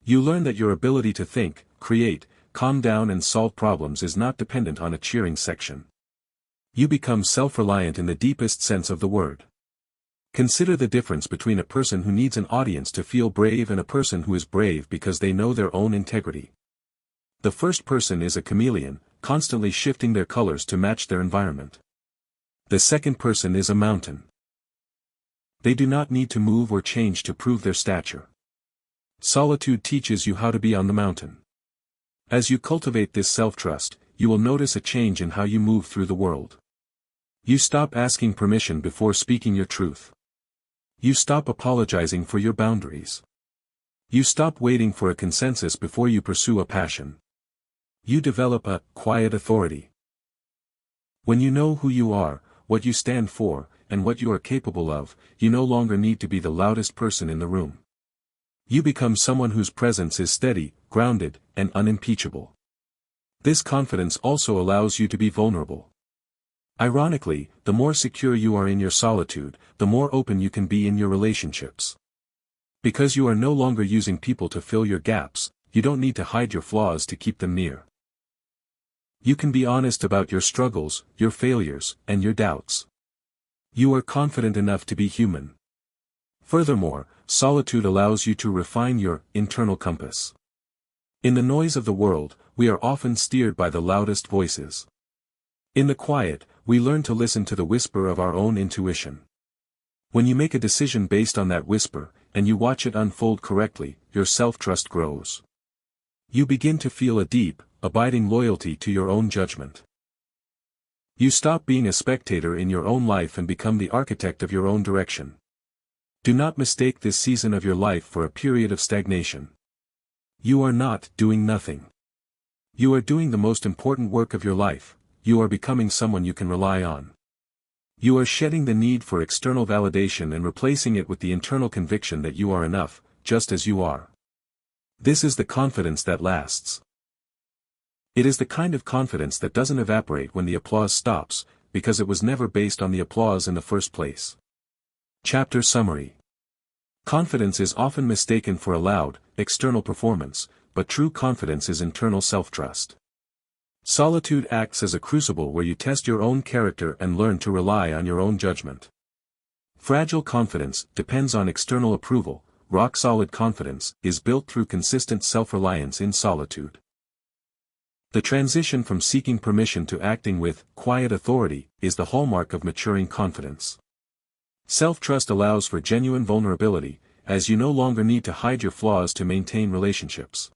You learn that your ability to think, create, calm down and solve problems is not dependent on a cheering section. You become self-reliant in the deepest sense of the word. Consider the difference between a person who needs an audience to feel brave and a person who is brave because they know their own integrity. The first person is a chameleon, constantly shifting their colors to match their environment. The second person is a mountain. They do not need to move or change to prove their stature. Solitude teaches you how to be on the mountain. As you cultivate this self-trust, you will notice a change in how you move through the world. You stop asking permission before speaking your truth. You stop apologizing for your boundaries. You stop waiting for a consensus before you pursue a passion. You develop a quiet authority. When you know who you are, what you stand for, and what you are capable of, you no longer need to be the loudest person in the room. You become someone whose presence is steady, grounded, and unimpeachable. This confidence also allows you to be vulnerable. Ironically, the more secure you are in your solitude, the more open you can be in your relationships. Because you are no longer using people to fill your gaps, you don't need to hide your flaws to keep them near. You can be honest about your struggles, your failures, and your doubts. You are confident enough to be human. Furthermore, solitude allows you to refine your internal compass. In the noise of the world, we are often steered by the loudest voices. In the quiet, we learn to listen to the whisper of our own intuition. When you make a decision based on that whisper, and you watch it unfold correctly, your self-trust grows. You begin to feel a deep, abiding loyalty to your own judgment. You stop being a spectator in your own life and become the architect of your own direction. Do not mistake this season of your life for a period of stagnation. You are not doing nothing. You are doing the most important work of your life. You are becoming someone you can rely on. You are shedding the need for external validation and replacing it with the internal conviction that you are enough, just as you are. This is the confidence that lasts. It is the kind of confidence that doesn't evaporate when the applause stops, because it was never based on the applause in the first place. Chapter Summary. Confidence is often mistaken for a loud, external performance, but true confidence is internal self-trust. Solitude acts as a crucible where you test your own character and learn to rely on your own judgment. Fragile confidence depends on external approval. Rock-solid confidence is built through consistent self-reliance in solitude. The transition from seeking permission to acting with quiet authority is the hallmark of maturing confidence. Self-trust allows for genuine vulnerability, as you no longer need to hide your flaws to maintain relationships.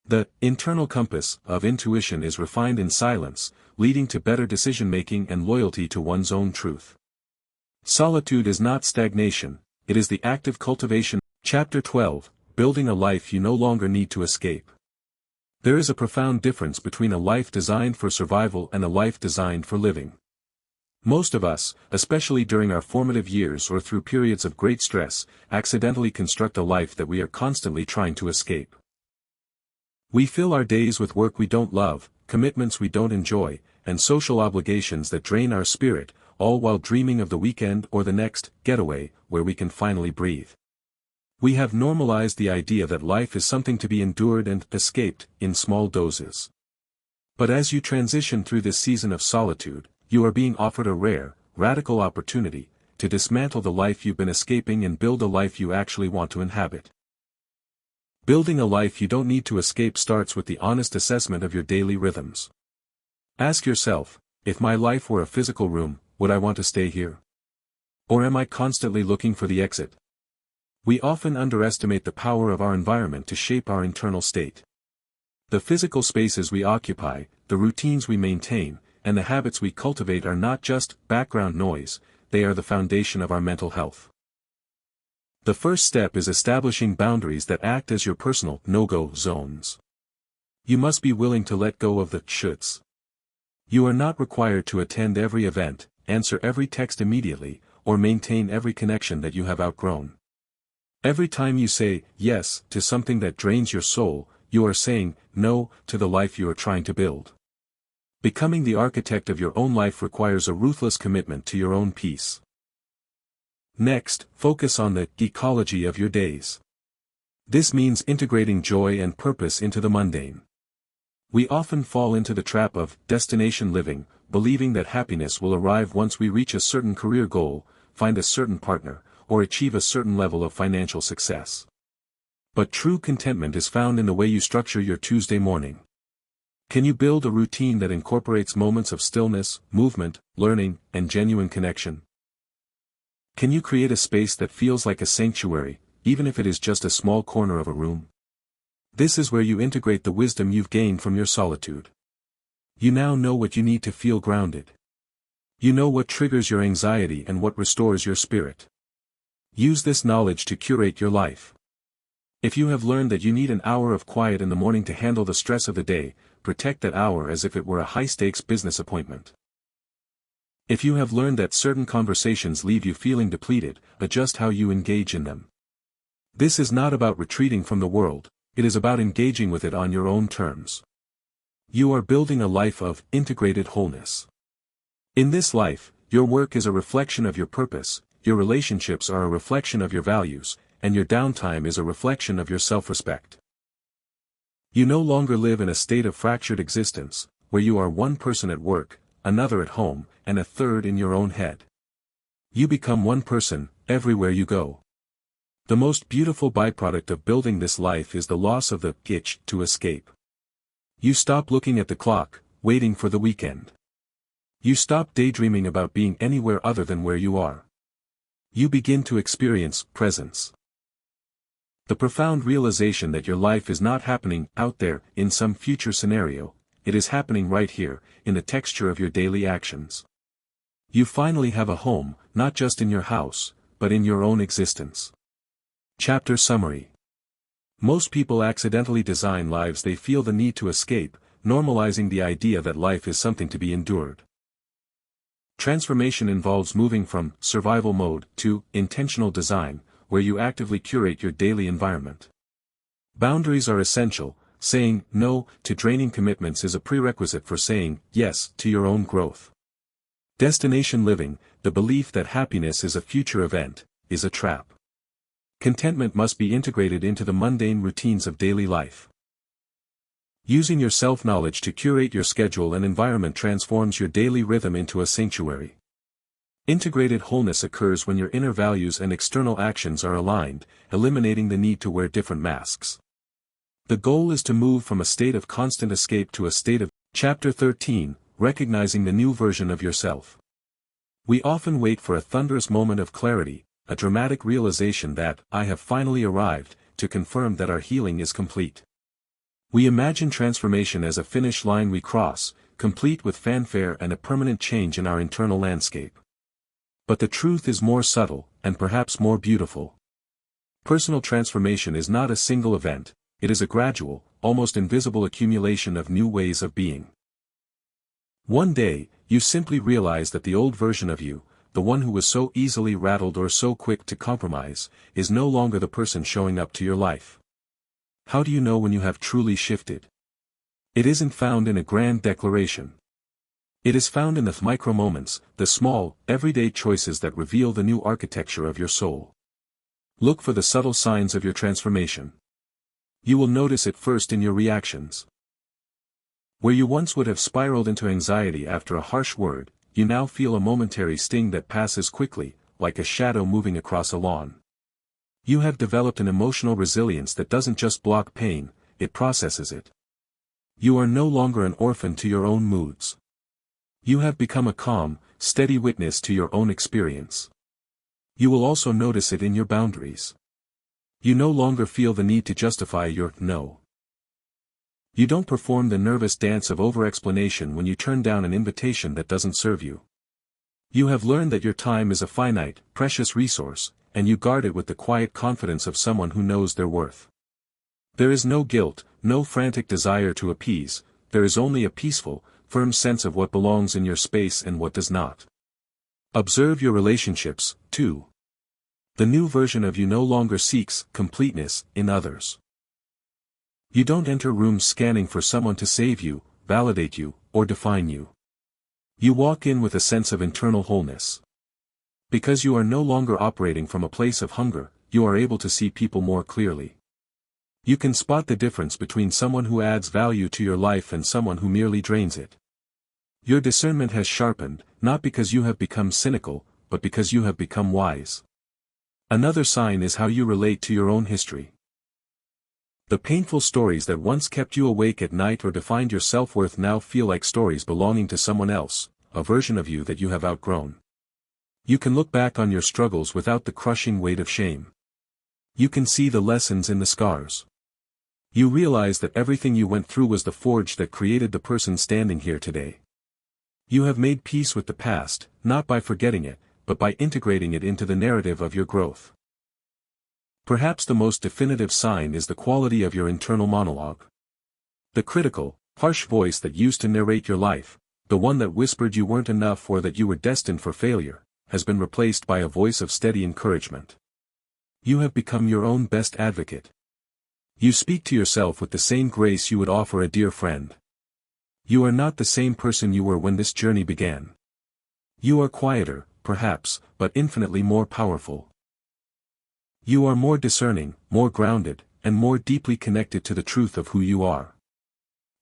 The internal compass of intuition is refined in silence, leading to better decision-making and loyalty to one's own truth. Solitude is not stagnation, it is the active cultivation. Chapter 12, Building a Life You No Longer Need to Escape. There is a profound difference between a life designed for survival and a life designed for living. Most of us, especially during our formative years or through periods of great stress, accidentally construct a life that we are constantly trying to escape. We fill our days with work we don't love, commitments we don't enjoy, and social obligations that drain our spirit, all while dreaming of the weekend or the next getaway where we can finally breathe. We have normalized the idea that life is something to be endured and escaped in small doses. But as you transition through this season of solitude, you are being offered a rare, radical opportunity to dismantle the life you've been escaping and build a life you actually want to inhabit. Building a life you don't need to escape starts with the honest assessment of your daily rhythms. Ask yourself, if my life were a physical room, would I want to stay here? Or am I constantly looking for the exit? We often underestimate the power of our environment to shape our internal state. The physical spaces we occupy, the routines we maintain, and the habits we cultivate are not just background noise, they are the foundation of our mental health. The first step is establishing boundaries that act as your personal no-go zones. You must be willing to let go of the shoulds. You are not required to attend every event, answer every text immediately, or maintain every connection that you have outgrown. Every time you say yes to something that drains your soul, you are saying no to the life you are trying to build. Becoming the architect of your own life requires a ruthless commitment to your own peace. Next, focus on the ecology of your days. This means integrating joy and purpose into the mundane. We often fall into the trap of destination living, believing that happiness will arrive once we reach a certain career goal, find a certain partner, or achieve a certain level of financial success. But true contentment is found in the way you structure your Tuesday morning. Can you build a routine that incorporates moments of stillness, movement, learning, and genuine connection? Can you create a space that feels like a sanctuary, even if it is just a small corner of a room? This is where you integrate the wisdom you've gained from your solitude. You now know what you need to feel grounded. You know what triggers your anxiety and what restores your spirit. Use this knowledge to curate your life. If you have learned that you need an hour of quiet in the morning to handle the stress of the day, protect that hour as if it were a high-stakes business appointment. If you have learned that certain conversations leave you feeling depleted, adjust how you engage in them. This is not about retreating from the world, it is about engaging with it on your own terms. You are building a life of integrated wholeness. In this life, your work is a reflection of your purpose, your relationships are a reflection of your values, and your downtime is a reflection of your self-respect. You no longer live in a state of fractured existence, where you are one person at work, another at home, and a third in your own head. You become one person, everywhere you go. The most beautiful byproduct of building this life is the loss of the itch to escape. You stop looking at the clock, waiting for the weekend. You stop daydreaming about being anywhere other than where you are. You begin to experience presence. The profound realization that your life is not happening out there in some future scenario, it is happening right here, in the texture of your daily actions. You finally have a home, not just in your house, but in your own existence. Chapter Summary. Most people accidentally design lives they feel the need to escape, normalizing the idea that life is something to be endured. Transformation involves moving from survival mode to intentional design, where you actively curate your daily environment. Boundaries are essential. Saying no to draining commitments is a prerequisite for saying yes to your own growth. Destination living, the belief that happiness is a future event, is a trap. Contentment must be integrated into the mundane routines of daily life. Using your self-knowledge to curate your schedule and environment transforms your daily rhythm into a sanctuary. Integrated wholeness occurs when your inner values and external actions are aligned, eliminating the need to wear different masks. The goal is to move from a state of constant escape to a state of Chapter 13, recognizing the new version of yourself. We often wait for a thunderous moment of clarity, a dramatic realization that I have finally arrived, to confirm that our healing is complete. We imagine transformation as a finish line we cross, complete with fanfare and a permanent change in our internal landscape. But the truth is more subtle, and perhaps more beautiful. Personal transformation is not a single event, it is a gradual, almost invisible accumulation of new ways of being. One day, you simply realize that the old version of you, the one who was so easily rattled or so quick to compromise, is no longer the person showing up to your life. How do you know when you have truly shifted? It isn't found in a grand declaration. It is found in the micro moments, the small, everyday choices that reveal the new architecture of your soul. Look for the subtle signs of your transformation. You will notice it first in your reactions. Where you once would have spiraled into anxiety after a harsh word, you now feel a momentary sting that passes quickly, like a shadow moving across a lawn. You have developed an emotional resilience that doesn't just block pain, it processes it. You are no longer an orphan to your own moods. You have become a calm, steady witness to your own experience. You will also notice it in your boundaries. You no longer feel the need to justify your no. You don't perform the nervous dance of over-explanation when you turn down an invitation that doesn't serve you. You have learned that your time is a finite, precious resource, and you guard it with the quiet confidence of someone who knows their worth. There is no guilt, no frantic desire to appease, there is only a peaceful, firm sense of what belongs in your space and what does not. Observe your relationships, too. The new version of you no longer seeks completeness in others. You don't enter rooms scanning for someone to save you, validate you, or define you. You walk in with a sense of internal wholeness. Because you are no longer operating from a place of hunger, you are able to see people more clearly. You can spot the difference between someone who adds value to your life and someone who merely drains it. Your discernment has sharpened, not because you have become cynical, but because you have become wise. Another sign is how you relate to your own history. The painful stories that once kept you awake at night or defined your self-worth now feel like stories belonging to someone else, a version of you that you have outgrown. You can look back on your struggles without the crushing weight of shame. You can see the lessons in the scars. You realize that everything you went through was the forge that created the person standing here today. You have made peace with the past, not by forgetting it, but by integrating it into the narrative of your growth. Perhaps the most definitive sign is the quality of your internal monologue. The critical, harsh voice that used to narrate your life, the one that whispered you weren't enough or that you were destined for failure, has been replaced by a voice of steady encouragement. You have become your own best advocate. You speak to yourself with the same grace you would offer a dear friend. You are not the same person you were when this journey began. You are quieter, perhaps, but infinitely more powerful. You are more discerning, more grounded, and more deeply connected to the truth of who you are.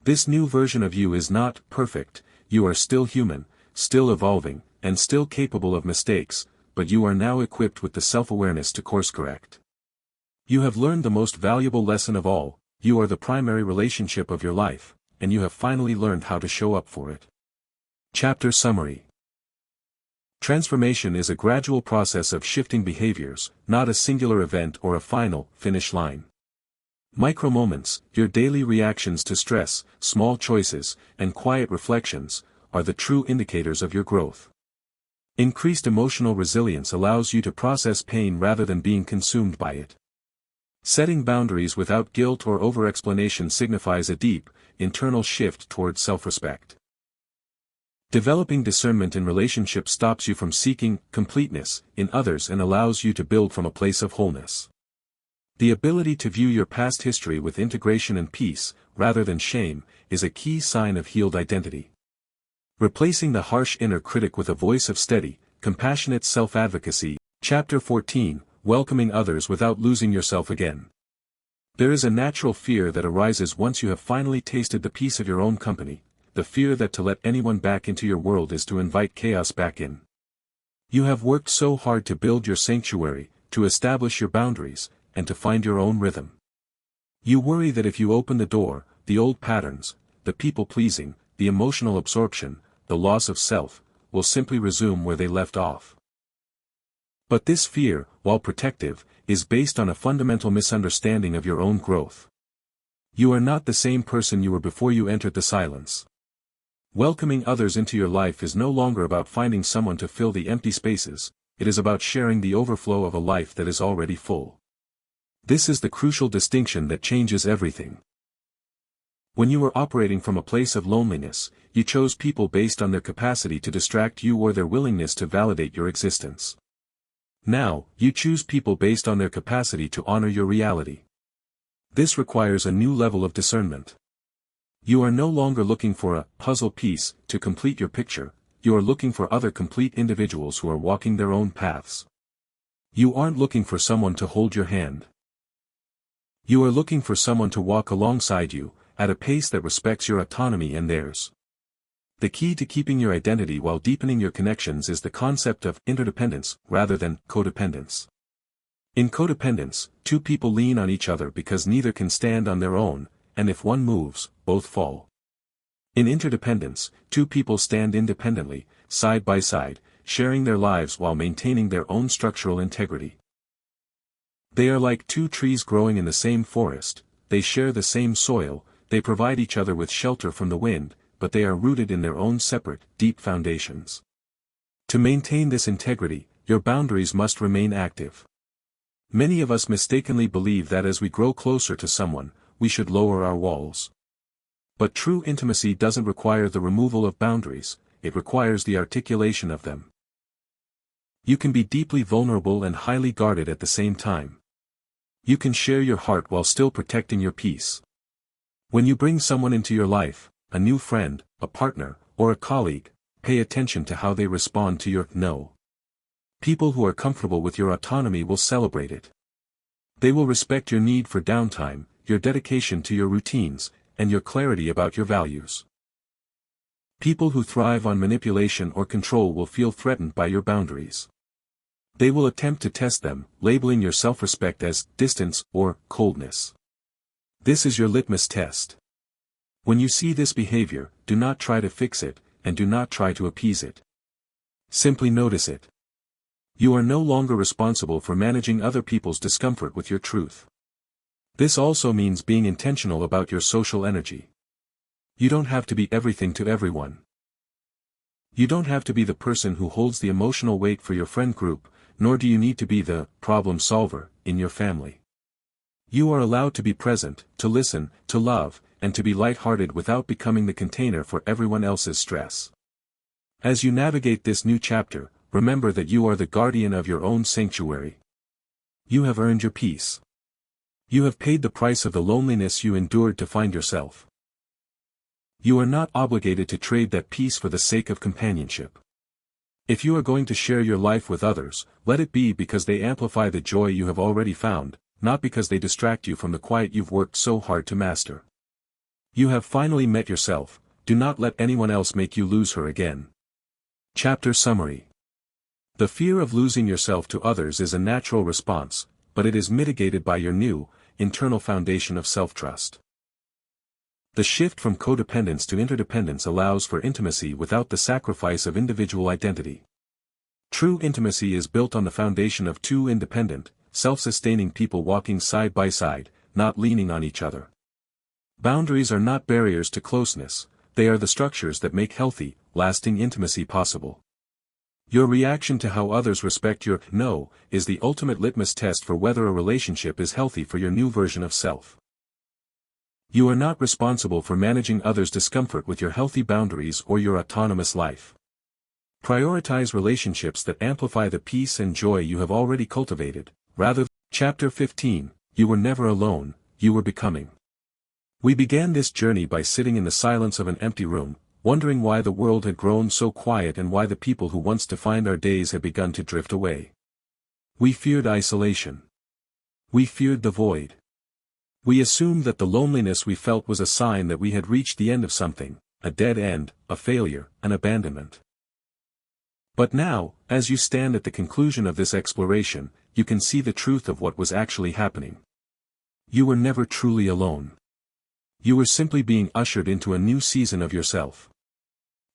This new version of you is not perfect, you are still human, still evolving, and still capable of mistakes, but you are now equipped with the self-awareness to course-correct. You have learned the most valuable lesson of all, you are the primary relationship of your life, and you have finally learned how to show up for it. Chapter Summary. Transformation is a gradual process of shifting behaviors, not a singular event or a final, finish line. Micro-moments, your daily reactions to stress, small choices, and quiet reflections, are the true indicators of your growth. Increased emotional resilience allows you to process pain rather than being consumed by it. Setting boundaries without guilt or over-explanation signifies a deep, internal shift towards self-respect. Developing discernment in relationships stops you from seeking completeness in others and allows you to build from a place of wholeness. The ability to view your past history with integration and peace, rather than shame, is a key sign of healed identity. Replacing the harsh inner critic with a voice of steady, compassionate self-advocacy. Chapter 14, Welcoming Others Without Losing Yourself Again. There is a natural fear that arises once you have finally tasted the peace of your own company, the fear that to let anyone back into your world is to invite chaos back in. You have worked so hard to build your sanctuary, to establish your boundaries, and to find your own rhythm. You worry that if you open the door, the old patterns, the people-pleasing, the emotional absorption, the loss of self, will simply resume where they left off. But this fear, while protective, is based on a fundamental misunderstanding of your own growth. You are not the same person you were before you entered the silence. Welcoming others into your life is no longer about finding someone to fill the empty spaces, it is about sharing the overflow of a life that is already full. This is the crucial distinction that changes everything. When you were operating from a place of loneliness, you chose people based on their capacity to distract you or their willingness to validate your existence. Now, you choose people based on their capacity to honor your reality. This requires a new level of discernment. You are no longer looking for a puzzle piece to complete your picture, you are looking for other complete individuals who are walking their own paths. You aren't looking for someone to hold your hand. You are looking for someone to walk alongside you, at a pace that respects your autonomy and theirs. The key to keeping your identity while deepening your connections is the concept of interdependence, rather than codependence. In codependence, two people lean on each other because neither can stand on their own, and if one moves, both fall. In interdependence, two people stand independently, side by side, sharing their lives while maintaining their own structural integrity. They are like two trees growing in the same forest, they share the same soil, they provide each other with shelter from the wind, but they are rooted in their own separate, deep foundations. To maintain this integrity, your boundaries must remain active. Many of us mistakenly believe that as we grow closer to someone, we should lower our walls. But true intimacy doesn't require the removal of boundaries, it requires the articulation of them. You can be deeply vulnerable and highly guarded at the same time. You can share your heart while still protecting your peace. When you bring someone into your life, a new friend, a partner, or a colleague, pay attention to how they respond to your no. People who are comfortable with your autonomy will celebrate it. They will respect your need for downtime, your dedication to your routines, and your clarity about your values. People who thrive on manipulation or control will feel threatened by your boundaries. They will attempt to test them, labeling your self-respect as distance or coldness. This is your litmus test. When you see this behavior, do not try to fix it, and do not try to appease it. Simply notice it. You are no longer responsible for managing other people's discomfort with your truth. This also means being intentional about your social energy. You don't have to be everything to everyone. You don't have to be the person who holds the emotional weight for your friend group, nor do you need to be the problem solver in your family. You are allowed to be present, to listen, to love, and to be light-hearted without becoming the container for everyone else's stress. As you navigate this new chapter, remember that you are the guardian of your own sanctuary. You have earned your peace. You have paid the price of the loneliness you endured to find yourself. You are not obligated to trade that peace for the sake of companionship. If you are going to share your life with others, let it be because they amplify the joy you have already found, not because they distract you from the quiet you've worked so hard to master. You have finally met yourself, do not let anyone else make you lose her again. Chapter Summary. The fear of losing yourself to others is a natural response, but it is mitigated by your new, internal foundation of self-trust. The shift from codependence to interdependence allows for intimacy without the sacrifice of individual identity. True intimacy is built on the foundation of two independent, self-sustaining people walking side by side, not leaning on each other. Boundaries are not barriers to closeness, they are the structures that make healthy, lasting intimacy possible. Your reaction to how others respect your no is the ultimate litmus test for whether a relationship is healthy for your new version of self. You are not responsible for managing others' discomfort with your healthy boundaries or your autonomous life. Prioritize relationships that amplify the peace and joy you have already cultivated, rather. Chapter 15, You were never alone, you were becoming. We began this journey by sitting in the silence of an empty room, wondering why the world had grown so quiet and why the people who once defined our days had begun to drift away. We feared isolation. We feared the void. We assumed that the loneliness we felt was a sign that we had reached the end of something, a dead end, a failure, an abandonment. But now, as you stand at the conclusion of this exploration, you can see the truth of what was actually happening. You were never truly alone. You were simply being ushered into a new season of yourself.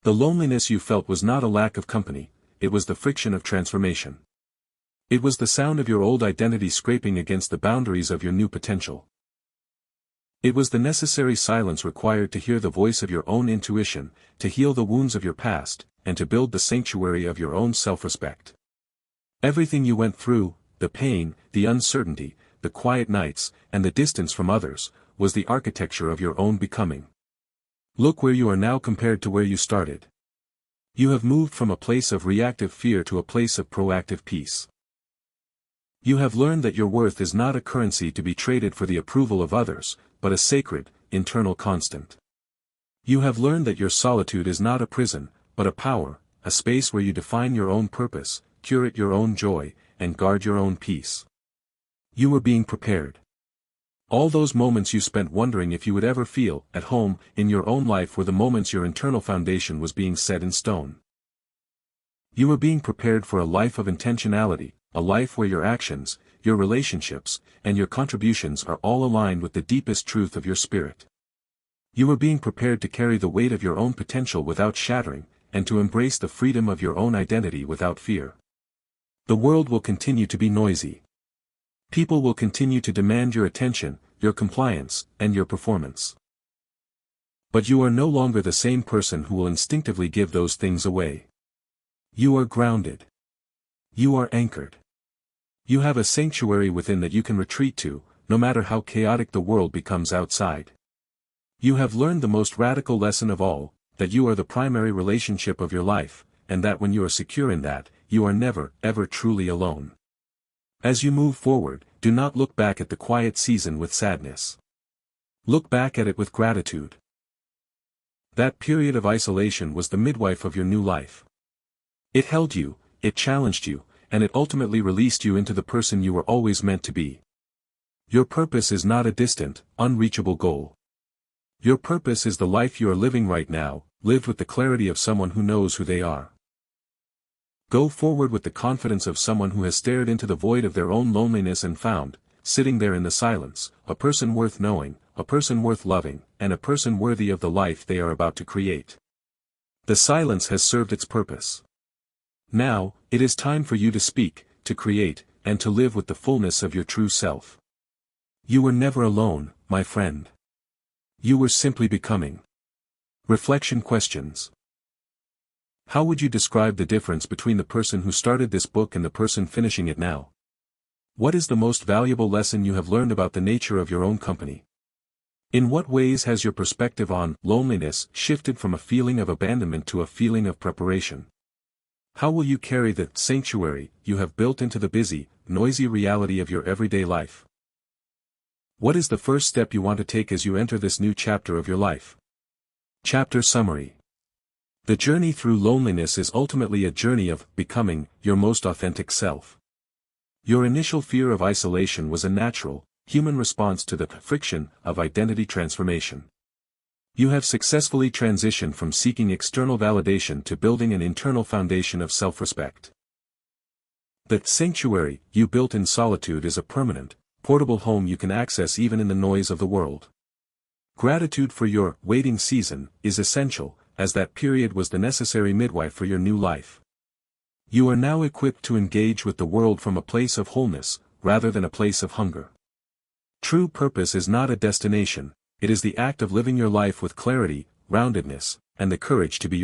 The loneliness you felt was not a lack of company, it was the friction of transformation. It was the sound of your old identity scraping against the boundaries of your new potential. It was the necessary silence required to hear the voice of your own intuition, to heal the wounds of your past, and to build the sanctuary of your own self-respect. Everything you went through, the pain, the uncertainty, the quiet nights, and the distance from others, was the architecture of your own becoming. Look where you are now compared to where you started. You have moved from a place of reactive fear to a place of proactive peace. You have learned that your worth is not a currency to be traded for the approval of others, but a sacred, internal constant. You have learned that your solitude is not a prison, but a power, a space where you define your own purpose, curate your own joy, and guard your own peace. You were being prepared. All those moments you spent wondering if you would ever feel at home in your own life were the moments your internal foundation was being set in stone. You were being prepared for a life of intentionality, a life where your actions, your relationships, and your contributions are all aligned with the deepest truth of your spirit. You were being prepared to carry the weight of your own potential without shattering, and to embrace the freedom of your own identity without fear. The world will continue to be noisy. People will continue to demand your attention, your compliance, and your performance. But you are no longer the same person who will instinctively give those things away. You are grounded. You are anchored. You have a sanctuary within that you can retreat to, no matter how chaotic the world becomes outside. You have learned the most radical lesson of all, that you are the primary relationship of your life, and that when you are secure in that, you are never, ever truly alone. As you move forward, do not look back at the quiet season with sadness. Look back at it with gratitude. That period of isolation was the midwife of your new life. It held you, it challenged you, and it ultimately released you into the person you were always meant to be. Your purpose is not a distant, unreachable goal. Your purpose is the life you are living right now, lived with the clarity of someone who knows who they are. Go forward with the confidence of someone who has stared into the void of their own loneliness and found, sitting there in the silence, a person worth knowing, a person worth loving, and a person worthy of the life they are about to create. The silence has served its purpose. Now, it is time for you to speak, to create, and to live with the fullness of your true self. You were never alone, my friend. You were simply becoming. Reflection questions. How would you describe the difference between the person who started this book and the person finishing it now? What is the most valuable lesson you have learned about the nature of your own company? In what ways has your perspective on loneliness shifted from a feeling of abandonment to a feeling of preparation? How will you carry the sanctuary you have built into the busy, noisy reality of your everyday life? What is the first step you want to take as you enter this new chapter of your life? Chapter summary. The journey through loneliness is ultimately a journey of becoming your most authentic self. Your initial fear of isolation was a natural, human response to the friction of identity transformation. You have successfully transitioned from seeking external validation to building an internal foundation of self-respect. The sanctuary you built in solitude is a permanent, portable home you can access even in the noise of the world. Gratitude for your waiting season is essential, as that period was the necessary midwife for your new life. You are now equipped to engage with the world from a place of wholeness, rather than a place of hunger. True purpose is not a destination, it is the act of living your life with clarity, roundedness, and the courage to be yourself.